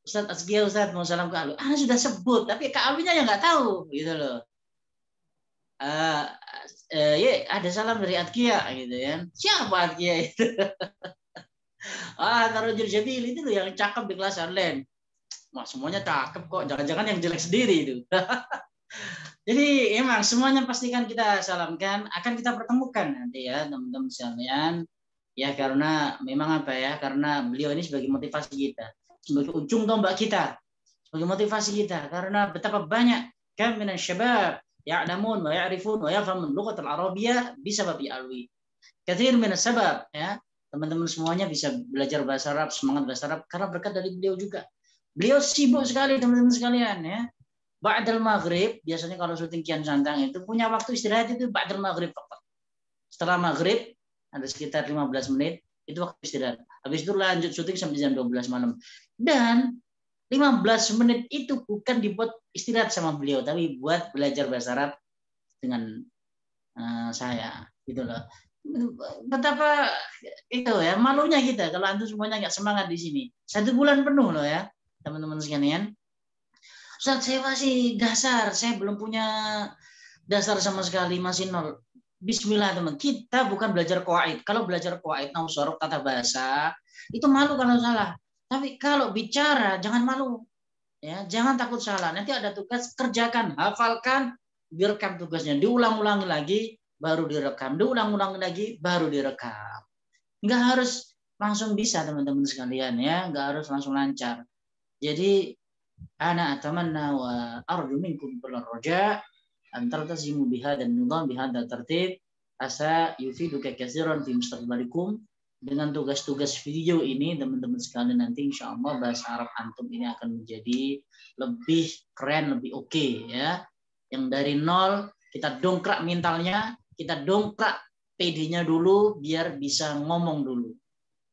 Speaker 1: Ustaz Azkia, Ustaz mau salam ke Alwi. Ana sudah sebut, tapi Kak Alwinya yang nggak tahu, gitu loh. Ya ada salam dari Azkia, gitu ya. Siapa Azkia itu? Tarojul Jabil itu loh yang cakep di kelas online. Wah, semuanya cakep kok. Jangan-jangan yang jelek sendiri itu. Jadi emang semuanya pastikan kita salamkan, akan kita pertemukan nanti ya teman-teman sekalian. Ya karena memang karena beliau ini sebagai motivasi kita, sebagai ujung tombak kita, sebagai motivasi kita. Karena betapa banyak kam minan syabab ya'lamun wa ya'rifun wa yafhamun lughatal arabiyyah bisabab Alwi. Katsir minas sabab ya. Teman-teman semuanya bisa belajar bahasa Arab, semangat bahasa Arab karena berkat dari beliau juga. Beliau sibuk sekali teman-teman sekalian ya. Ba'dal maghrib, biasanya kalau syuting Kian Santang itu punya waktu istirahat itu ba'dal maghrib. Setelah maghrib, ada sekitar 15 menit, itu waktu istirahat. Habis itu lanjut syuting sampai jam 12 malam. Dan 15 menit itu bukan dibuat istirahat sama beliau, tapi buat belajar bahasa Arab dengan saya. Gitu loh. Betapa itu ya, malunya kita kalau antum semuanya nggak semangat di sini. 1 bulan penuh loh ya, teman-teman sekalian. Ustaz, saya masih dasar, saya belum punya dasar sama sekali, masih nol. Bismillah teman, kita bukan belajar qawaid. Kalau belajar qawaid, nahwu sorof, tata bahasa, itu malu kalau salah. Tapi kalau bicara, jangan malu. Ya, jangan takut salah. Nanti ada tugas, kerjakan, hafalkan, direkam tugasnya. Diulang-ulangi lagi, baru direkam. Diulang-ulangi lagi, baru direkam. Nggak harus langsung bisa teman-teman sekalian ya, nggak harus langsung lancar. Jadi Ana atamanna wa arju minkum kullal raja an taltazimu bihadha an-nizam bihadha tartib asa yufiduka katsiran fi mustaqbalikum. Dengan tugas-tugas video ini teman-teman sekalian nanti insyaallah bahasa Arab antum ini akan menjadi lebih keren, lebih oke ya. Yang dari nol kita dongkrak mentalnya, kita dongkrak PD-nya dulu biar bisa ngomong dulu.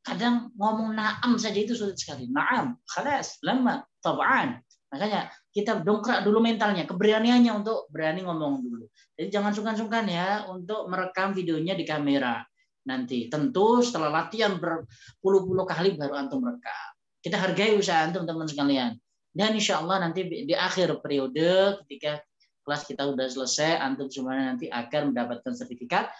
Speaker 1: Kadang ngomong na'am saja itu sulit sekali. Na'am, khalas, lama, tab'an. Makanya kita dongkrak dulu mentalnya, keberaniannya untuk berani ngomong dulu. Jadi jangan sungkan-sungkan ya untuk merekam videonya di kamera. Nanti tentu setelah latihan berpuluh-puluh kali baru antum rekam. Kita hargai usaha antum teman sekalian. Dan insya Allah nanti di akhir periode ketika kelas kita udah selesai, antum semuanya nanti akan mendapatkan sertifikat.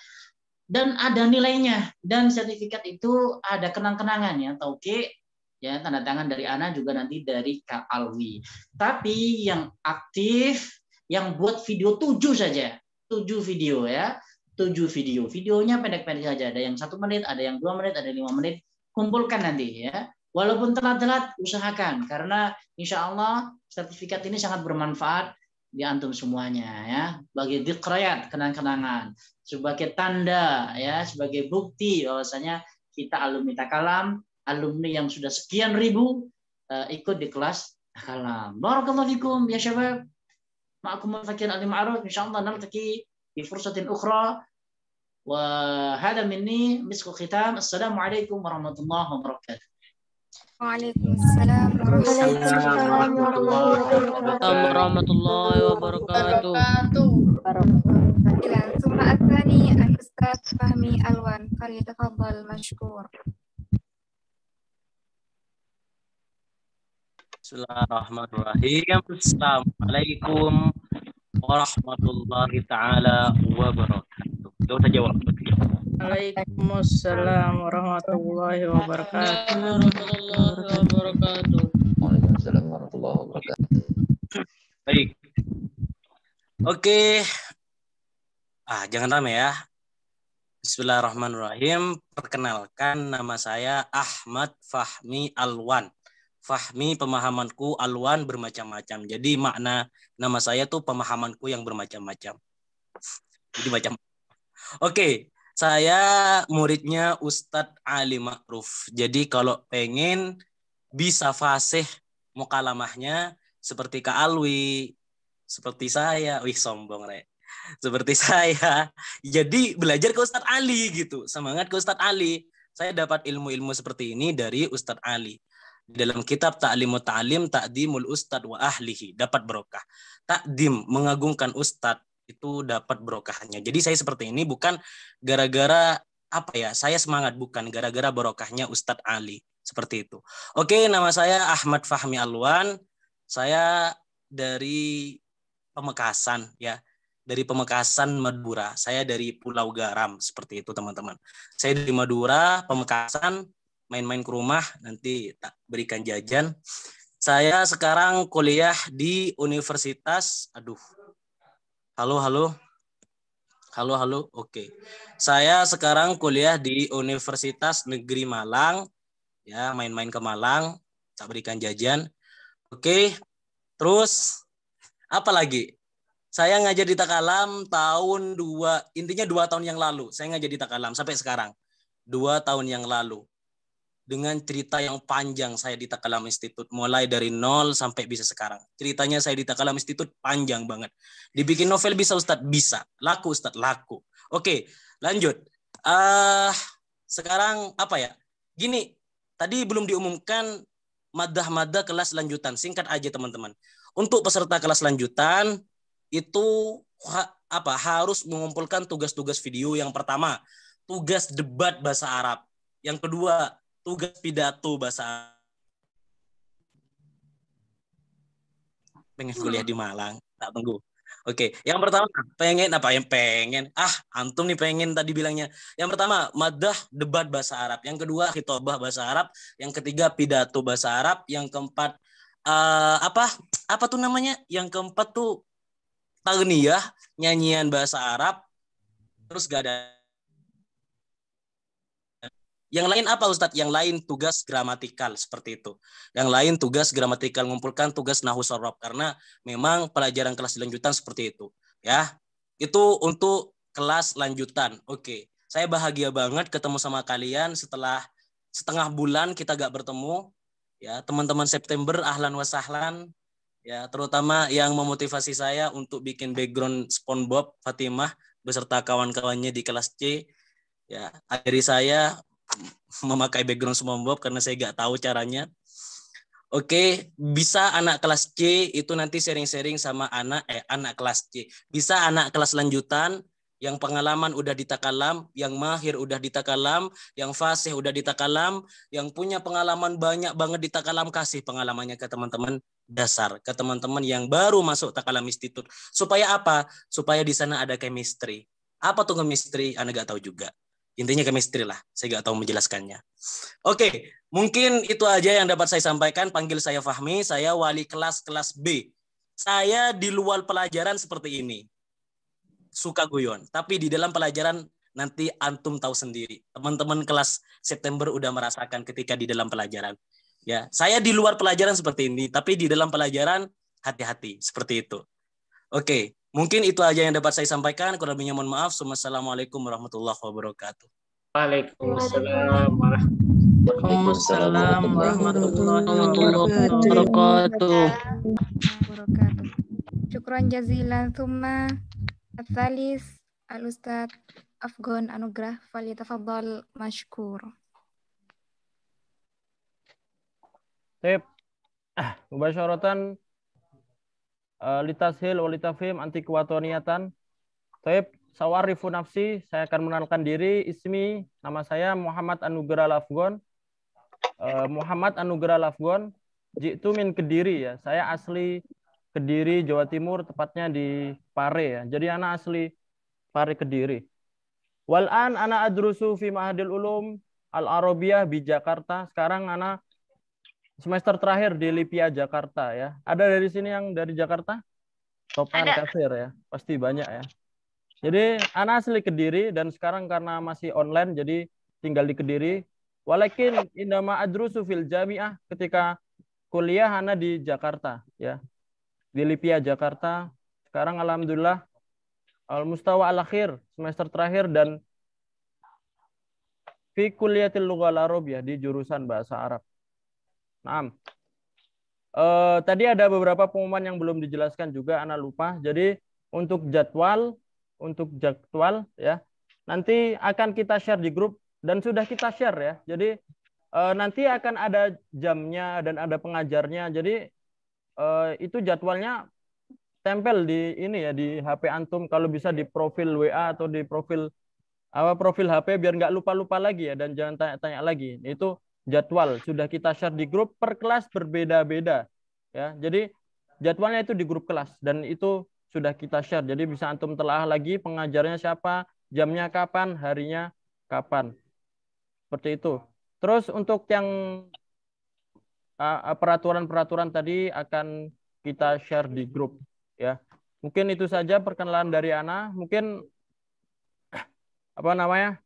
Speaker 1: Dan ada nilainya, dan sertifikat itu ada kenang-kenangan ya, tauke ya, tanda tangan dari Ana juga nanti dari Kak Alwi. Tapi yang aktif, yang buat video 7 saja, 7 video ya, 7 video. Videonya pendek-pendek saja, ada yang 1 menit, ada yang 2 menit, ada 5 menit. Kumpulkan nanti ya, walaupun telat-telat usahakan, karena insya Allah sertifikat ini sangat bermanfaat di antum semuanya ya, bagi dzikrayat, kenang-kenangan, sebagai tanda ya, sebagai bukti bahwasanya kita alumni Takalam, alumni yang sudah sekian ribu ikut di kelas Takalam. Barakallahu fikum ya syabab. Ma'akum al-fakir al-ma'ruf, insyaallah naltaqi fi fursatin ukhra. Wa hadha minni misku khitam. Assalamualaikum warahmatullahi wabarakatuh.
Speaker 5: Waalaikumsalam
Speaker 4: warahmatullahi wabarakatuh.
Speaker 5: ثم الثاني الأستاذ فهمي ألوان فليتفضل مشكور.
Speaker 6: Bismillahirrahmanirrahim. Assalamualaikum warahmatullahi taala wabarakatuh. Gak usah jawab.
Speaker 4: Waalaikumsalam warahmatullahi wabarakatuh.
Speaker 7: Waalaikumsalam warahmatullahi wabarakatuh.
Speaker 6: Baik. Oke. Jangan rame ya. Bismillahirrahmanirrahim. Perkenalkan, nama saya Ahmad Fahmi Alwan. Fahmi pemahamanku, Alwan bermacam-macam. Jadi makna nama saya tuh pemahamanku yang bermacam-macam. Jadi macam. Oke, saya muridnya Ustadz Ali Ma'ruf. Jadi kalau pengen bisa fasih mukalamahnya seperti Kak Alwi, seperti saya, sombong Rek. Seperti saya. Jadi belajar ke Ustadz Ali gitu. Semangat ke Ustadz Ali. Saya dapat ilmu-ilmu seperti ini dari Ustadz Ali. Di dalam kitab Ta'limut Ta'lim, Ta'dimul Ustadz wa Ahlihi, dapat barokah. Ta'dim, mengagungkan Ustadz, itu dapat barokahnya. Jadi saya seperti ini bukan gara-gara apa ya, saya semangat, bukan gara-gara barokahnya Ustadz Ali. Seperti itu. Oke, nama saya Ahmad Fahmi Alwan. Saya dari Pamekasan ya. Dari Pamekasan, Madura. Saya dari Pulau Garam, seperti itu teman-teman. Saya dari Madura, Pamekasan, main-main ke rumah, nanti tak berikan jajan. Saya sekarang kuliah di Universitas, halo, oke. Saya sekarang kuliah di Universitas Negeri Malang, ya, main-main ke Malang, tak berikan jajan. Oke, terus apa lagi? Saya ngajar di Takalam intinya 2 tahun yang lalu. Saya ngajar di Takalam sampai sekarang. 2 tahun yang lalu. Dengan cerita yang panjang saya di Takalam Institute. Mulai dari 0 sampai bisa sekarang. Ceritanya saya di Takalam Institute panjang banget. Dibikin novel bisa Ustadz? Bisa. Laku Ustadz? Laku. Oke, lanjut. Sekarang apa ya? Gini, tadi belum diumumkan madah-madah kelas lanjutan. Singkat aja teman-teman. Untuk peserta kelas lanjutan, itu harus mengumpulkan tugas-tugas video. Yang pertama, tugas debat bahasa Arab. Yang kedua, tugas pidato bahasa Arab. Pengen kuliah di Malang, tak tunggu. Oke, yang pertama antum nih pengen tadi bilangnya. Yang pertama, madah debat bahasa Arab. Yang kedua, khitobah bahasa Arab. Yang ketiga, pidato bahasa Arab. Yang keempat, apa tuh namanya? Yang keempat tuh Tagniyah, nyanyian bahasa Arab. Terus gak ada. Yang lain apa Ustadz? Yang lain tugas gramatikal, seperti itu. Yang lain tugas gramatikal, ngumpulkan tugas nahwu sorof, karena memang pelajaran kelas lanjutan seperti itu. Ya, itu untuk kelas lanjutan. Oke, saya bahagia banget ketemu sama kalian setelah setengah bulan kita gak bertemu. Ya, teman-teman September, ahlan wa sahlan. Ya, terutama yang memotivasi saya untuk bikin background SpongeBob, Fatimah beserta kawan-kawannya di kelas C. Ya, akhirnya saya memakai background SpongeBob karena saya nggak tahu caranya. Oke, bisa anak kelas C itu nanti sharing-sharing sama anak kelas C. Bisa anak kelas lanjutan yang pengalaman udah di Takalam, yang mahir udah di Takalam, yang fasih udah di Takalam, yang punya pengalaman banyak banget di Takalam, kasih pengalamannya ke teman-teman dasar, ke teman-teman yang baru masuk Takalam Institute. Supaya apa? Supaya di sana ada chemistry. Apa tuh chemistry? Anda nggak tahu juga. Intinya chemistry lah. Saya nggak tahu menjelaskannya. Oke, mungkin itu aja yang dapat saya sampaikan. Panggil saya Fahmi, saya wali kelas B. Saya di luar pelajaran seperti ini. Suka guyon, tapi di dalam pelajaran nanti antum tahu sendiri. Teman-teman kelas September udah merasakan ketika di dalam pelajaran. Ya, saya di luar pelajaran seperti ini, tapi di dalam pelajaran hati-hati seperti itu. Oke, mungkin itu aja yang dapat saya sampaikan. Kurang lebihnya mohon maaf. Assalamualaikum warahmatullahi wabarakatuh.
Speaker 4: Waalaikumsalam warahmatullahi wabarakatuh.
Speaker 5: Syukran jazilan. Thumma Al-Thalis Al-Ustadz Afgan Anugrah falyatafaddal mashkur.
Speaker 3: Sip. Mubasyaratan litashil wa litafhim anti kuwatoniatan. Sip. Sawarifu nafsi, saya akan mengenalkan diri. Ismi, nama saya Muhammad Anugrah Lafgon. Muhammad Anugrah Lafgon. Jitu min Kediri ya. Saya asli Kediri, Jawa Timur, tepatnya di Pare ya. Jadi anak asli Pare Kediri. Wal'an anak adrusu fi Ma'hadil Ulum Al-Arabiyah di Jakarta. Sekarang anak semester terakhir di Lipia Jakarta ya. Ada dari sini yang dari Jakarta? Topan Kasir ya. Pasti banyak ya. Jadi anak asli Kediri dan sekarang karena masih online jadi tinggal di Kediri. Walakin indama adrusu fil jami'ah, ketika kuliah anak di Jakarta ya. Di Lipia Jakarta. Sekarang alhamdulillah al-mustawa al-akhir, semester terakhir, dan fi kulliyatil lughal arabiyah, di jurusan bahasa Arab. Naam. Tadi ada beberapa pengumuman yang belum dijelaskan juga, anak lupa. Jadi untuk jadwal ya, nanti akan kita share di grup dan sudah kita share ya. Jadi nanti akan ada jamnya dan ada pengajarnya. Jadi itu jadwalnya tempel di ini ya, di HP antum, kalau bisa di profil WA atau di profil profil HP, biar nggak lupa-lupa lagi ya, dan jangan tanya-tanya lagi. Itu jadwal sudah kita share di grup, per kelas berbeda-beda ya. Jadi jadwalnya itu di grup kelas dan itu sudah kita share. Jadi bisa antum telah lagi pengajarnya siapa, jamnya kapan, harinya kapan. Seperti itu. Terus untuk yang peraturan-peraturan tadi akan kita share di grup ya. Mungkin itu saja perkenalan dari Ana. Mungkin apa namanya?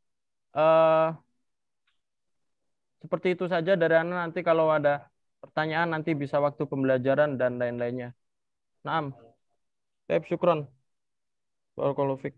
Speaker 3: Seperti itu saja dari Ana. Nanti kalau ada pertanyaan nanti bisa waktu pembelajaran dan lain-lainnya. Naam. Baik, syukron. Barakallahu fiik.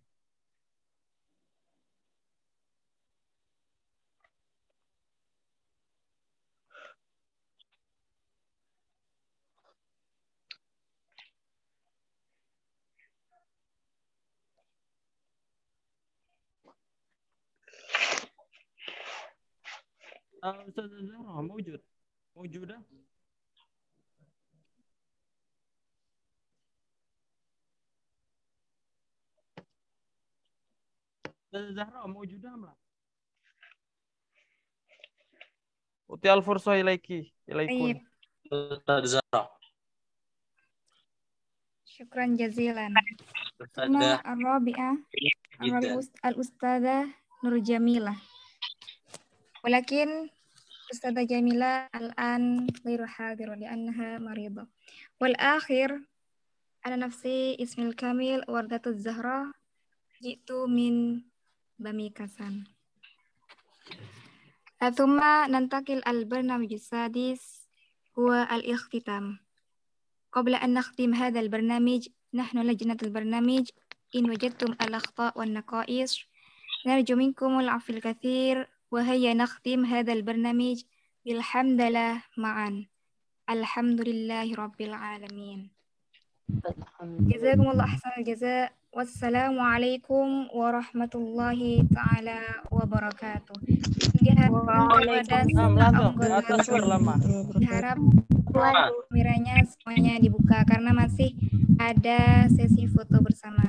Speaker 3: Ustaz Zahra موجودة أستاذة زهراء موجودة أم لا؟ أعطي الفرصة إليكم.
Speaker 6: Ustaz Zahra.
Speaker 5: Syukran jazilan. Thumma ar-rabi'ah al-ustadzah Nur Jamilah. Walakin Ustadzah Jamilah al-an ghairu hadir li'annaha maridah. Wal akhir ana nafsi ismil kamil Wardatuz Zahra, jitu min Bamikasan. Thumma nantakil al-barnamij as-sadis huwa al-ikhtitam. قبل أن نختم هذا البرنامج نحن لجنة البرنامج إن وجدتم الأخطاء والنقائص نرجو منكم العفو الكثير وهيا نختم هذا البرنامج بالحمد لله معا. الحمد لله رب العالمين. جزاكم الله أحسن الجزاء والسلام عليكم ورحمة الله تعالى وbarakatuh. Harap kameranya semuanya dibuka karena masih ada sesi foto bersama.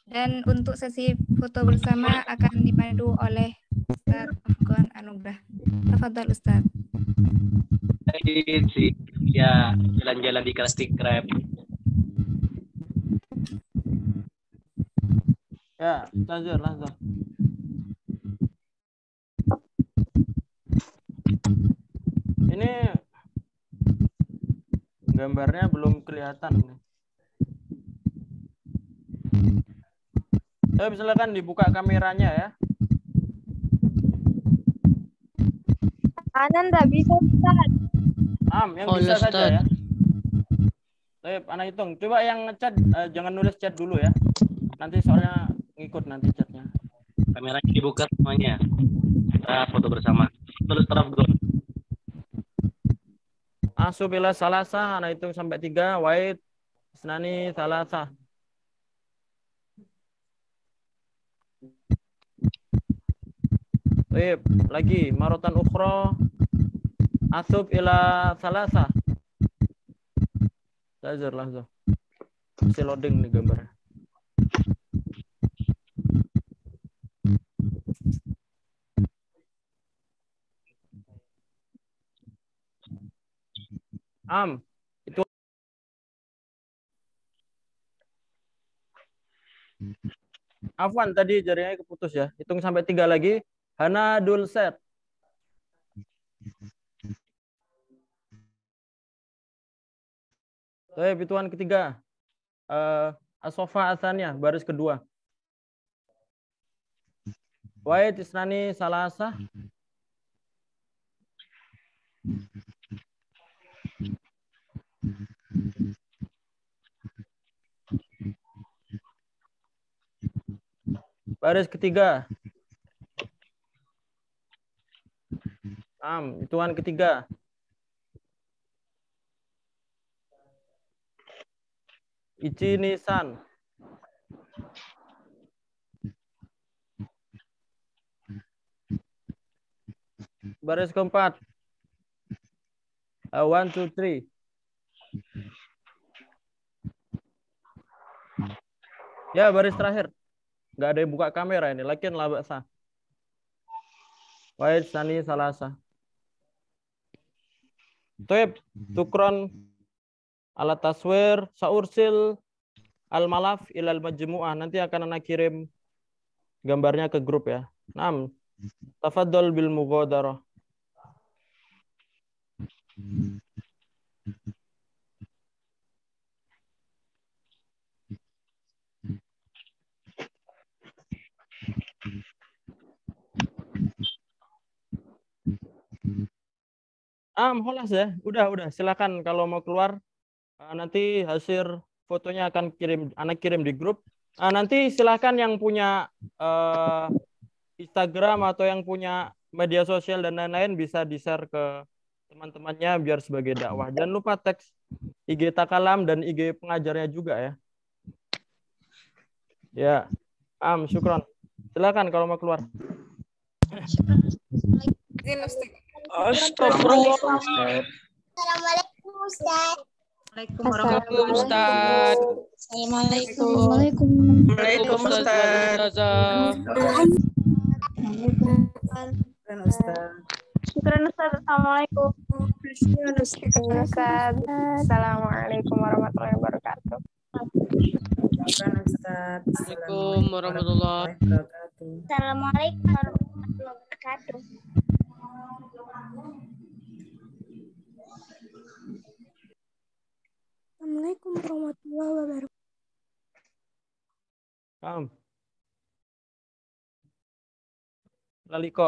Speaker 5: Dan untuk sesi foto bersama akan dipandu oleh Ustaz Afgan Anugrah. Tafadhal Ustaz.
Speaker 6: Ya, jalan-jalan di Krusty Krab.
Speaker 3: Ya, langsung. Ini gambarnya belum kelihatan. Silakan dibuka kameranya ya.
Speaker 8: Ana nggak bisa, Ustaz.
Speaker 3: Yang bisa saja ya. Baik, Ana hitung. Coba yang ngechat jangan nulis chat dulu ya. Nanti soalnya ngikut nanti chatnya.
Speaker 6: Kameranya dibuka semuanya. Kita foto bersama. Terus Tarafgon.
Speaker 3: Asubila salasa, Ana hitung sampai 3. Wait, Isnani salasa. Baik, lagi marotan ukhra. Asub ila salasa. Tazir langsung. Masih loading nih gambarnya. Itu Afwan tadi jaringannya keputus ya. Hitung sampai 3 lagi. Hana Dulset. Baik, hitungan ketiga. Asofa Asania, baris kedua. Wait, Isnani Salasa. Baris ketiga. Hitungan ketiga. Ichi Nisan. Baris keempat. 1, 2, 3. Ya, baris terakhir. Nggak ada yang buka kamera ini. Lakin la ba'sa. Wahid, sani, salasa. Tuib, tukron ala taswir, saursil al-malaf ilal majmu'ah. Nanti akan anak kirim gambarnya ke grup ya. Naam. Tafaddal bil mughadarah. Holas ya. Udah. Silakan kalau mau keluar. Nanti hasil fotonya akan anak kirim di grup. Nanti silakan yang punya Instagram atau yang punya media sosial dan lain-lain bisa di-share ke teman-temannya biar sebagai dakwah. Jangan lupa teks IG Takalam dan IG pengajarnya juga ya. Ya. Syukron. Silakan kalau mau keluar.
Speaker 4: Astagfirullah.
Speaker 8: Assalamualaikum Ustaz.
Speaker 4: Waalaikumsalam Ustaz.
Speaker 8: Assalamualaikum.
Speaker 4: Waalaikumsalam.
Speaker 8: Syukran Ustaz. Assalamualaikum. Ustaz. Assalamualaikum warahmatullahi wabarakatuh.
Speaker 4: Assalamualaikum warahmatullahi wabarakatuh.
Speaker 8: Assalamualaikum warahmatullahi wabarakatuh. Assalamualaikum warahmatullahi wabarakatuh.
Speaker 3: Laliko.